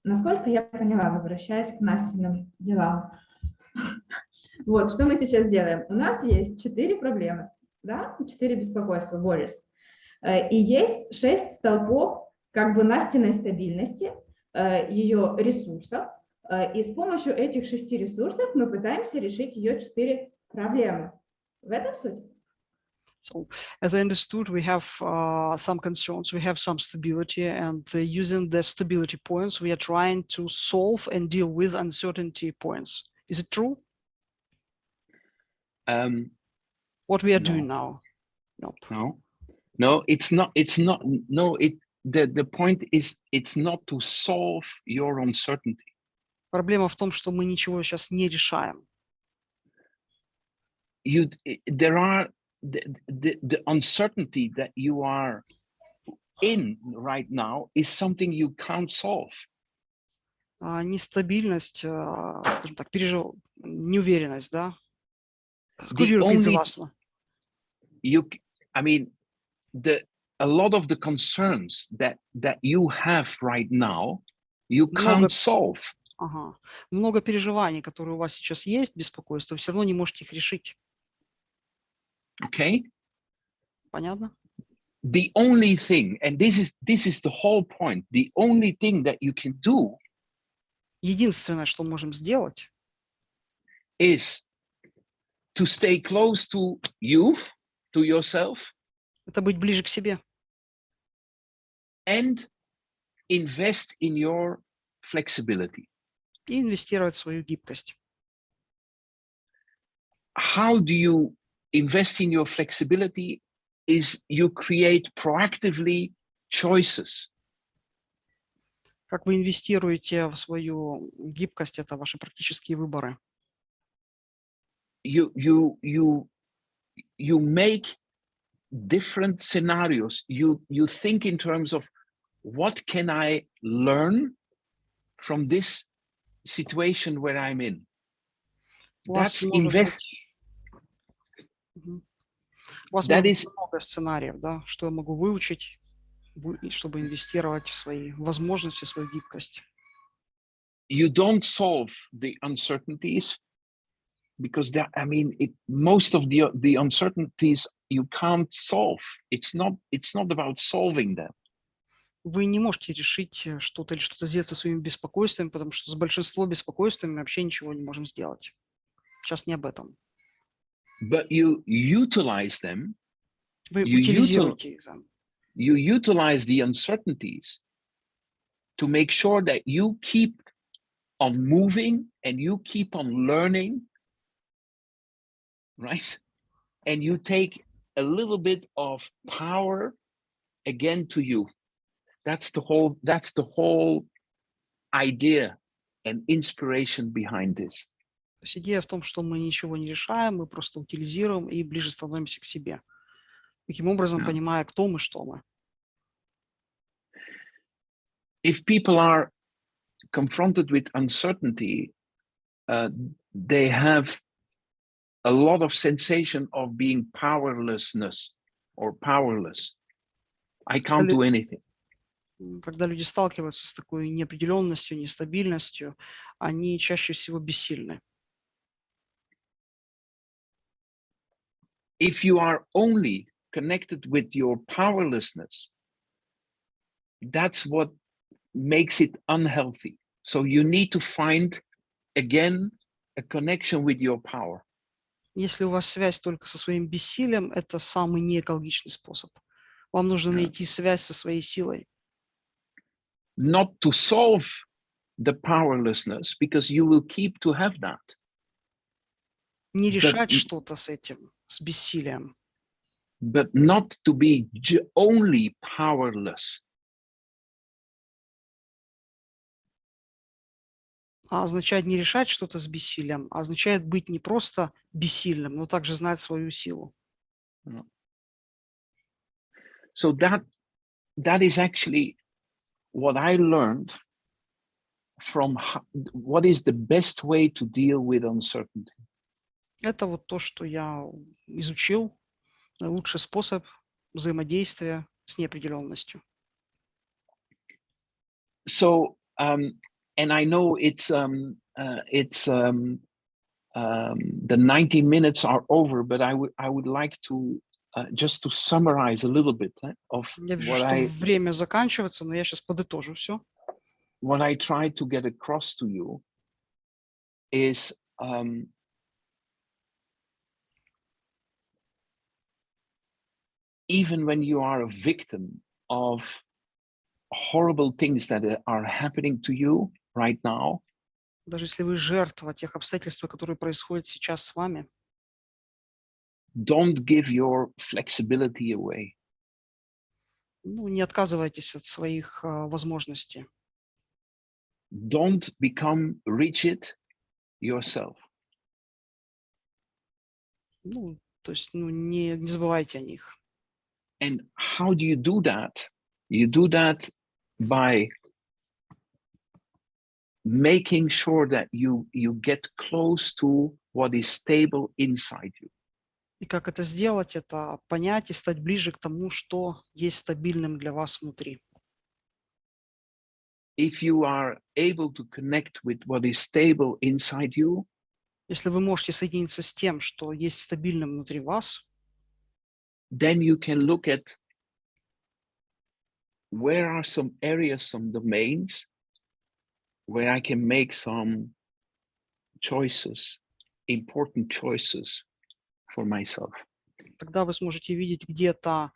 [SPEAKER 7] Насколько я поняла, возвращаясь к Настиным делам, вот, что мы сейчас делаем? У нас есть 4 проблемы, да, 4 беспокойства, worries, и есть 6 столпов как бы Настиной стабильности, ее ресурсов, и с помощью этих 6 ресурсов мы пытаемся решить ее 4 проблемы. В этом суть?
[SPEAKER 2] So, as I understood, we have some concerns, we have some stability, and using the stability points, we are trying to solve and deal with uncertainty points. Is it true? What we are doing now? Nope.
[SPEAKER 1] No, it's not. It's not. No, the point is, it's not to solve your uncertainty.
[SPEAKER 2] Проблема в том, что мы ничего сейчас не решаем.
[SPEAKER 1] There are the uncertainty that you are in right now is something you can't solve.
[SPEAKER 2] Нестабильность, скажем так, неуверенность, да? Could you repeat the last one?
[SPEAKER 1] I mean, a lot of the concerns that you have right now, you can't solve.
[SPEAKER 2] Ага. Много переживаний, которые у вас сейчас есть, беспокойства, вы все равно не можете их решить.
[SPEAKER 1] Okay?
[SPEAKER 2] Понятно?
[SPEAKER 1] The only thing, and this is the whole point, the only thing that you can do,
[SPEAKER 2] единственное, что можем сделать,
[SPEAKER 1] is to stay close to you, to yourself,
[SPEAKER 2] это быть ближе к себе.
[SPEAKER 1] And invest in your flexibility.
[SPEAKER 2] И инвестировать в свою гибкость.
[SPEAKER 1] How do you invest in your flexibility? Is you create proactively choices.
[SPEAKER 2] Как вы инвестируете в свою гибкость, это ваши практические выборы.
[SPEAKER 1] You make different scenarios. You think in terms of, what can I learn from this situation where I'm in? That's invest.
[SPEAKER 2] У вас может быть много сценариев, да, что я могу выучить, чтобы инвестировать в свои возможности, в свою гибкость.
[SPEAKER 1] You don't solve the uncertainties, because most of the uncertainties you can't solve. It's not about solving them.
[SPEAKER 2] Вы не можете решить что-то или что-то сделать со своими беспокойствами, потому что с большинством беспокойствами мы вообще ничего не можем сделать. Сейчас не об этом.
[SPEAKER 1] But you utilize them.
[SPEAKER 2] Вы утилизируете их.
[SPEAKER 1] You utilize the uncertainties to make sure that you keep on moving and you keep on learning, right? And you take a little bit of power again to you. That's the whole idea an inspiration behind this.
[SPEAKER 2] То есть идея в том, что мы ничего не решаем, мы просто утилизируем и ближе становимся к себе. Таким образом, понимая, кто мы, что мы.
[SPEAKER 1] If people are confronted with uncertainty, they have a lot of sensation of being powerlessness or powerless. I can't do anything.
[SPEAKER 2] Когда люди сталкиваются с такой неопределенностью, нестабильностью, они чаще всего бессильны.
[SPEAKER 1] If you are only connected with your powerlessness, that's what makes it unhealthy. So you need to find again a connection with your power.
[SPEAKER 2] Если у вас связь только со своим бессилием, это самый неэкологичный способ. Вам нужно найти связь со своей силой.
[SPEAKER 1] Not to solve the powerlessness, because you will keep to have that.
[SPEAKER 2] Не решать что-то с этим, с бессилием.
[SPEAKER 1] But not to be only powerless.
[SPEAKER 2] А означает не решать что-то с бессилием, а означает быть не просто бессильным, но также знать свою силу.
[SPEAKER 1] So that is actually what I learned from what is the best way to deal with uncertainty.
[SPEAKER 2] Это вот то, что я изучил, лучший способ взаимодействия с неопределенностью.
[SPEAKER 1] So, and I know the 90 minutes are over, but I would like to just to summarize a little bit of
[SPEAKER 2] Я вижу, что время заканчивается, но я сейчас подытожу все.
[SPEAKER 1] What I try to get across to you is even when you are a victim of horrible things that are happening to you right now,
[SPEAKER 2] даже если вы жертва тех обстоятельств, которые происходят сейчас с вами,
[SPEAKER 1] don't give your flexibility away.
[SPEAKER 2] Не отказывайтесь от своих возможностей.
[SPEAKER 1] Don't become rigid yourself.
[SPEAKER 2] То есть, не забывайте о них.
[SPEAKER 1] And how do you do that? You do that by making sure that you get close to what is stable inside you.
[SPEAKER 2] И как это сделать? Это понять и стать ближе к тому, что есть стабильным для вас внутри.
[SPEAKER 1] If you are able to connect with what is stable inside you,
[SPEAKER 2] если вы можете соединиться с тем, что есть стабильным внутри вас,
[SPEAKER 1] then you can look at where are some areas, some domains where I can make some choices, important choices for myself.
[SPEAKER 2] Тогда вы сможете видеть, где та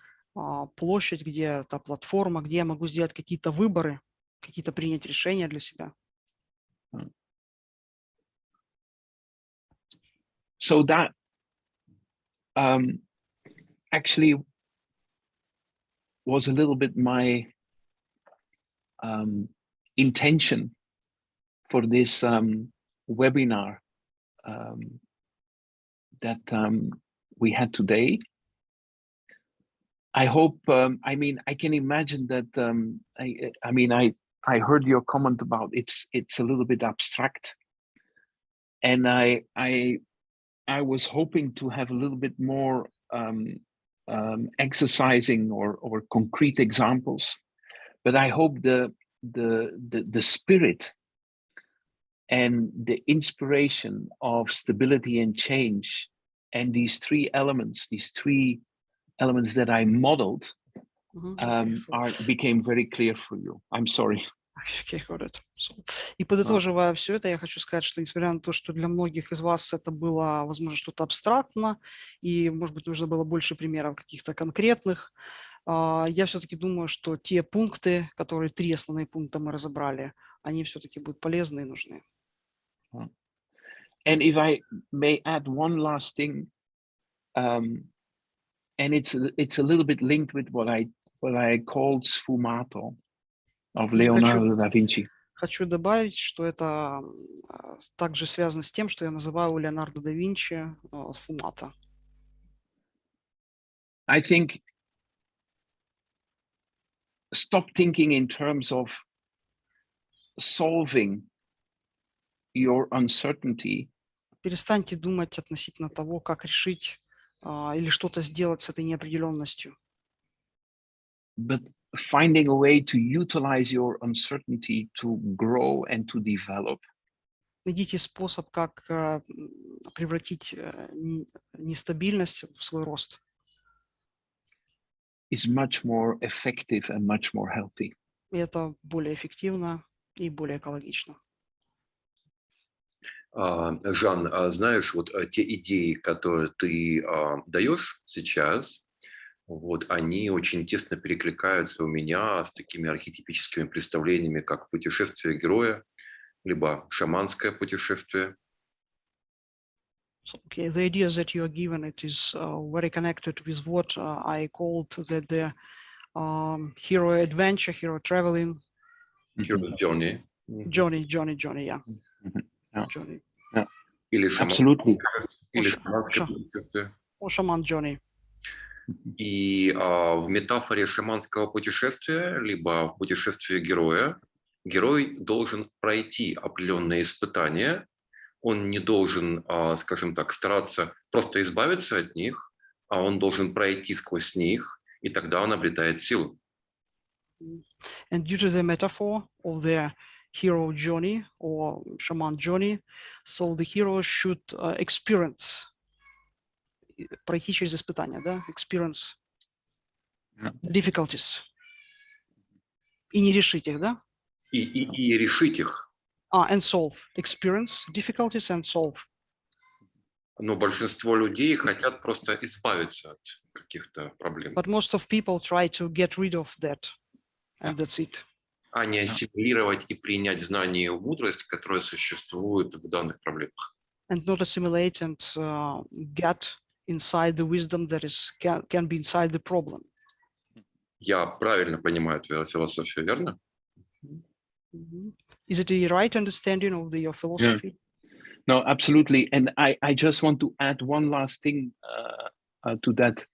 [SPEAKER 2] площадь, где та платформа, где я могу сделать какие-то выборы, какие-то принять решения для себя.
[SPEAKER 1] So that actually was a little bit my intention for this webinar that we had today. I hope, I mean, I can imagine that, I heard your comment about it's a little bit abstract. And I was hoping to have a little bit more exercising or concrete examples, but I hope the spirit and the inspiration of stability and change and these three elements that I modeled became very clear for you. I'm sorry.
[SPEAKER 2] Okay, got it. И подытоживая все это, я хочу сказать, что несмотря на то, что для многих из вас это было, возможно, что-то абстрактно, и, может быть, нужно было больше примеров каких-то конкретных, я все-таки думаю, что те пункты, которые 3 основные пункта мы разобрали, они все-таки будут полезны и нужны.
[SPEAKER 1] And if I may add one last thing, and it's a little bit linked with what I called sfumato of Leonardo da Vinci.
[SPEAKER 2] Хочу добавить, что это также связано с тем, что я называю у Леонардо да Винчи сфумата.
[SPEAKER 1] I think stop thinking in terms of solving your uncertainty.
[SPEAKER 2] Перестаньте думать относительно того, как решить или что-то сделать с этой неопределенностью.
[SPEAKER 1] But finding a way to utilize your uncertainty to grow and to develop.
[SPEAKER 2] Найдите способ, как превратить нестабильность в свой рост.
[SPEAKER 1] Is much more effective and much more healthy.
[SPEAKER 2] И это более эффективно и более экологично.
[SPEAKER 3] Жан, знаешь, вот те идеи, которые ты даешь сейчас, вот они очень тесно перекликаются у меня с такими архетипическими представлениями, как путешествие героя, либо шаманское путешествие.
[SPEAKER 2] So, okay, the ideas that you are given, it is very connected with what I called the hero adventure, hero traveling.
[SPEAKER 3] Hero journey.
[SPEAKER 2] Johnny, yeah.
[SPEAKER 1] Yeah.
[SPEAKER 2] Johnny.
[SPEAKER 1] Yeah.
[SPEAKER 3] Или
[SPEAKER 1] Absolutely.
[SPEAKER 3] шаманское путешествие.
[SPEAKER 2] О, шаман Джонни.
[SPEAKER 3] И в метафоре шаманского путешествия, либо в путешествии героя, герой должен пройти определенные испытания. Он не должен, скажем так, стараться просто избавиться от них, а он должен пройти сквозь них, и тогда он обретает силу.
[SPEAKER 2] And due to the metaphor of the hero journey or shaman journey, so the hero should experience, пройти через испытания, да, experience difficulties. И не решить их, да?
[SPEAKER 3] И решить их.
[SPEAKER 2] And solve. Experience difficulties and solve.
[SPEAKER 3] Но большинство людей хотят просто избавиться от каких-то проблем.
[SPEAKER 2] But most of people try to get rid of that, and that's it.
[SPEAKER 3] А не ассимилировать и принять знания и мудрость, которые существуют в данных проблемах.
[SPEAKER 2] And not assimilate and get inside the wisdom that is can be inside the problem.
[SPEAKER 3] Я правильно понимаю твою философию, верно?
[SPEAKER 2] Is it a right understanding of your philosophy?
[SPEAKER 1] Yeah. No, absolutely. And I just want to add one last thing to that.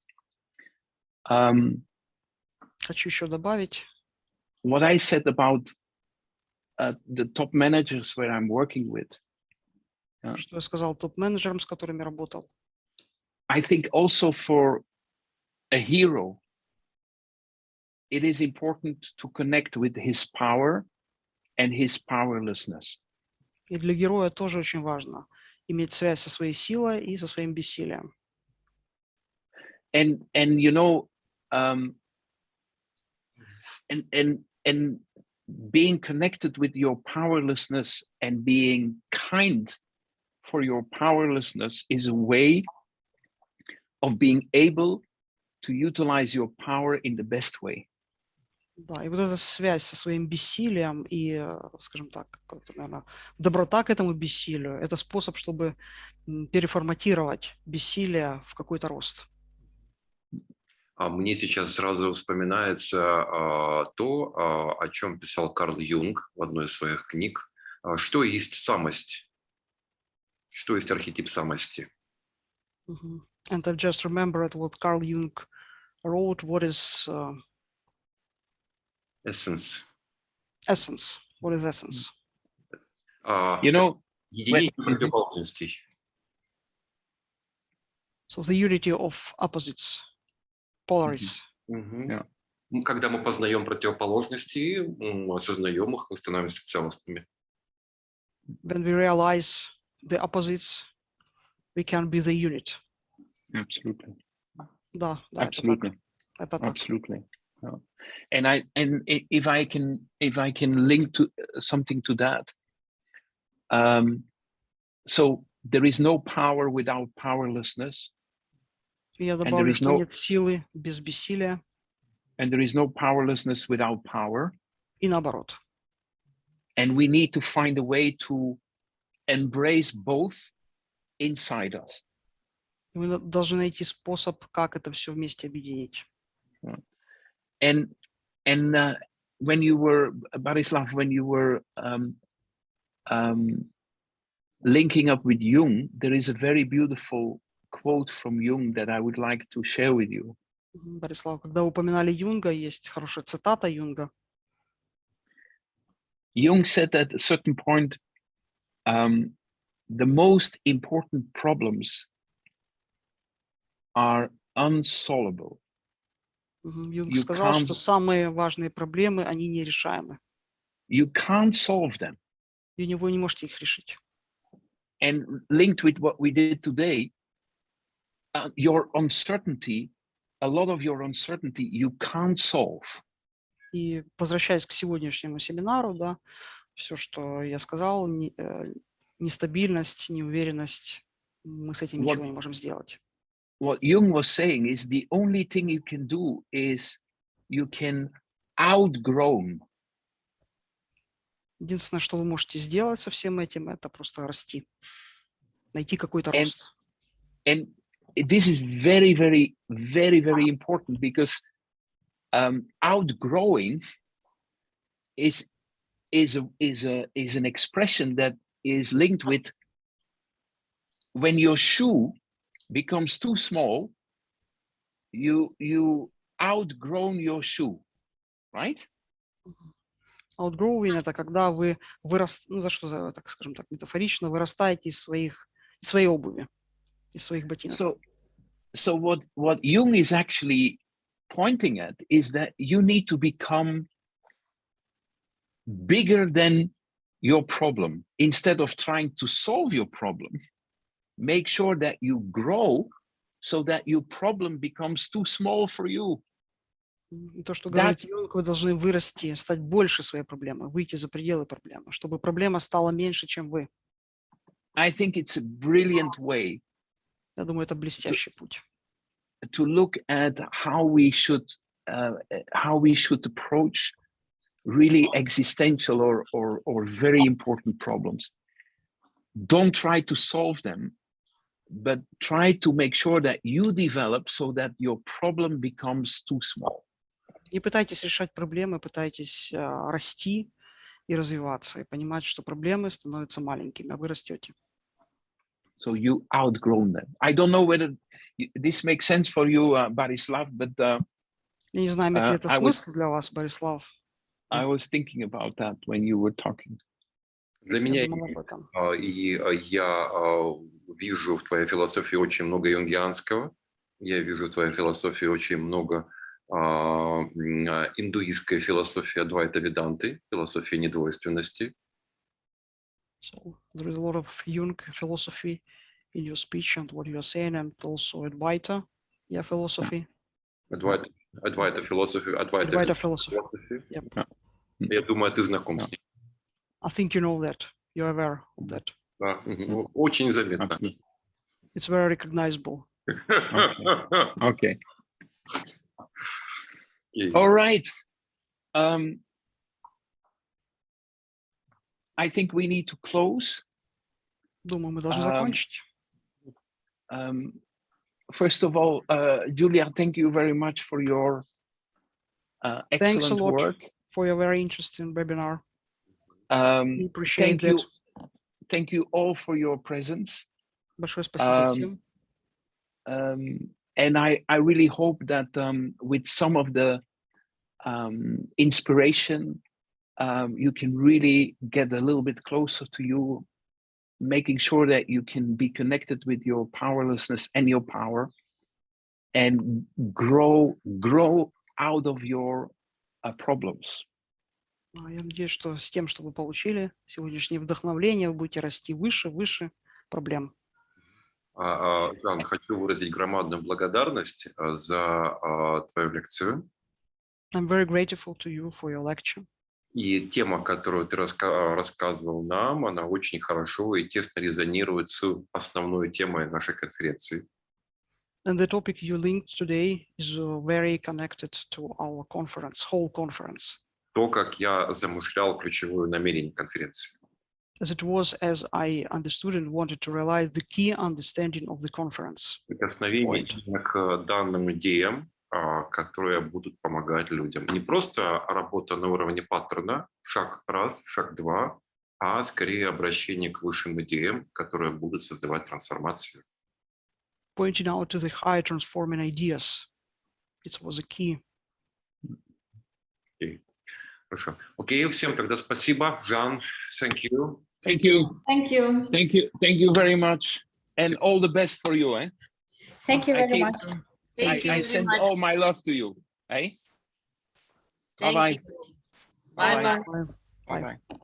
[SPEAKER 2] Хочу еще добавить.
[SPEAKER 1] What I said about the top managers where I'm working with.
[SPEAKER 2] Что я сказал топ-менеджерам, с которыми работал.
[SPEAKER 1] I think also for a hero, it is important to connect with his power and his powerlessness.
[SPEAKER 2] И для героя тоже очень важно иметь связь со своей силой и со своим бессилием.
[SPEAKER 1] And you know, and being connected with your powerlessness and being kind for your powerlessness is a way of being able to utilize your power in the best way.
[SPEAKER 2] Да, и вот эта связь со своим бессилием и, скажем так, наверное, доброта к этому бессилию – это способ, чтобы переформатировать бессилие в какой-то рост.
[SPEAKER 3] Мне сейчас сразу вспоминается то, о чем писал Карл Юнг в одной из своих книг. Что есть самость? Что есть архетип самости?
[SPEAKER 2] And I've just remembered what Carl Jung wrote. What is
[SPEAKER 3] Essence.
[SPEAKER 2] Essence. What is essence?
[SPEAKER 1] You know,
[SPEAKER 3] единение противоположностей.
[SPEAKER 2] So the unity of opposites, polarities.
[SPEAKER 3] Yeah. Когда мы познаем противоположности, мы осознаем их, мы становимся целостными.
[SPEAKER 2] When we realize the opposites, we can be the unit.
[SPEAKER 1] Absolutely.
[SPEAKER 2] Да,
[SPEAKER 1] absolutely.
[SPEAKER 2] Это так.
[SPEAKER 1] Absolutely. Yeah. And if I can link to something to that, so there is no power without powerlessness.
[SPEAKER 2] Я добавлю, что нет силы без бессилия.
[SPEAKER 1] And there is no powerlessness without power.
[SPEAKER 2] И наоборот.
[SPEAKER 1] And we need to find a way to embrace both inside us.
[SPEAKER 2] Мы должны найти способ, как это все вместе объединить.
[SPEAKER 1] And when you were, Barislav, when you were linking up with Jung, there is a very beautiful quote from Jung that I would like to share with you.
[SPEAKER 2] Борислав, когда упоминали Юнга, есть хорошая цитата Юнга.
[SPEAKER 1] Jung said at a certain point, the most important problems are unsolvable.
[SPEAKER 2] Юнг сказал, что самые важные проблемы, они нерешаемы.
[SPEAKER 1] You can't solve them.
[SPEAKER 2] И вы не можете их решить.
[SPEAKER 1] And linked with what we did today, your uncertainty, a lot of your uncertainty, you can't solve.
[SPEAKER 2] И возвращаясь к сегодняшнему семинару, да, все, что я сказал, нестабильность, неуверенность, мы с этим ничего не можем сделать.
[SPEAKER 1] What Jung was saying is the only thing you can do is you can outgrow.
[SPEAKER 2] Единственное, что вы можете сделать со всем этим, это просто расти, найти какой-то рост.
[SPEAKER 1] And this is very, very, very, very important because outgrowing is an expression that is linked with when your shoe becomes too small, you outgrown your shoe, right?
[SPEAKER 2] Outgrowing — это когда вы так скажем так, метафорично вырастаете из своей обуви, из своих ботинок.
[SPEAKER 1] So what Jung is actually pointing at is that you need to become bigger than your problem. Instead of trying to solve your problem, make sure that you grow so that your problem becomes too small for you.
[SPEAKER 2] То, что говорит Юнг, вы должны вырасти, стать больше своей проблемы, выйти за пределы проблемы, чтобы проблема стала меньше, чем вы.
[SPEAKER 1] I think it's a brilliant way.
[SPEAKER 2] Я думаю, это блестящий путь.
[SPEAKER 1] To look at how we should approach really existential or very important problems. Don't try to solve them, but try to make sure that you develop so that your problem becomes too small.
[SPEAKER 2] Не пытайтесь решать проблемы, пытайтесь расти и развиваться, и понимать, что проблемы становятся маленькими, а вы растете.
[SPEAKER 1] So you outgrown them. I don't know whether this makes sense for you, Barislav, but
[SPEAKER 2] я не знаю, имеет ли это смысл для вас, Борислав.
[SPEAKER 1] I was thinking about that when you were talking.
[SPEAKER 3] Для меня я вижу в твоей философии очень много юнгианского. Я вижу в твоей философии очень много индуистской философии Адвайта Веданты, философии недвойственности.
[SPEAKER 2] So there is a lot of Jung philosophy in your speech and what you are saying, and also Advaita philosophy.
[SPEAKER 3] Advaita philosophy.
[SPEAKER 2] Advaita philosophy. Yep.
[SPEAKER 3] Я думаю, ты знаком с ним.
[SPEAKER 2] I think you know that. You're aware of that.
[SPEAKER 3] Очень заметно.
[SPEAKER 2] It's very recognizable.
[SPEAKER 1] Okay. All right. I think we need to close.
[SPEAKER 2] Думаю, мы должны закончить.
[SPEAKER 1] First of all, Julia, thank you very much for your excellent
[SPEAKER 2] Thanks a lot
[SPEAKER 1] work.
[SPEAKER 2] For your very interesting webinar. We appreciate that.
[SPEAKER 1] Thank you all for your presence.
[SPEAKER 2] Большое спасибо всем.
[SPEAKER 1] And I really hope that with some of the inspiration, you can really get a little bit closer to you, making sure that you can be connected with your powerlessness and your power, and grow out of your problems.
[SPEAKER 2] Я надеюсь, что с тем, что вы получили сегодняшнее вдохновление, вы будете расти выше проблем.
[SPEAKER 3] Жан, хочу выразить громадную благодарность за твою лекцию.
[SPEAKER 2] I'm very grateful to you for your lecture.
[SPEAKER 3] И тема, которую ты рассказывал нам, она очень хорошо и тесно резонирует с основной темой нашей конференции.
[SPEAKER 2] And the topic you linked today is very connected to our conference, whole conference.
[SPEAKER 3] То, как я замышлял ключевое намерение конференции.
[SPEAKER 2] As it was, as I understood and wanted to realize the key understanding of the conference.
[SPEAKER 3] Прикосновение к данным идеям, которые будут помогать людям. Не просто работа на уровне паттерна, шаг раз, шаг два, а скорее обращение к высшим идеям, которые будут создавать трансформацию.
[SPEAKER 2] Pointing out to the high transforming ideas. It was a key.
[SPEAKER 3] Окей. Хорошо. Окей, всем тогда спасибо. Жан, thank you.
[SPEAKER 1] Thank you.
[SPEAKER 6] Thank you.
[SPEAKER 1] Thank you. Thank you very much. And all the best for you, eh?
[SPEAKER 6] Thank you very much.
[SPEAKER 1] I send all my love to you, eh? Bye-bye.
[SPEAKER 8] Bye-bye.
[SPEAKER 1] Bye-bye.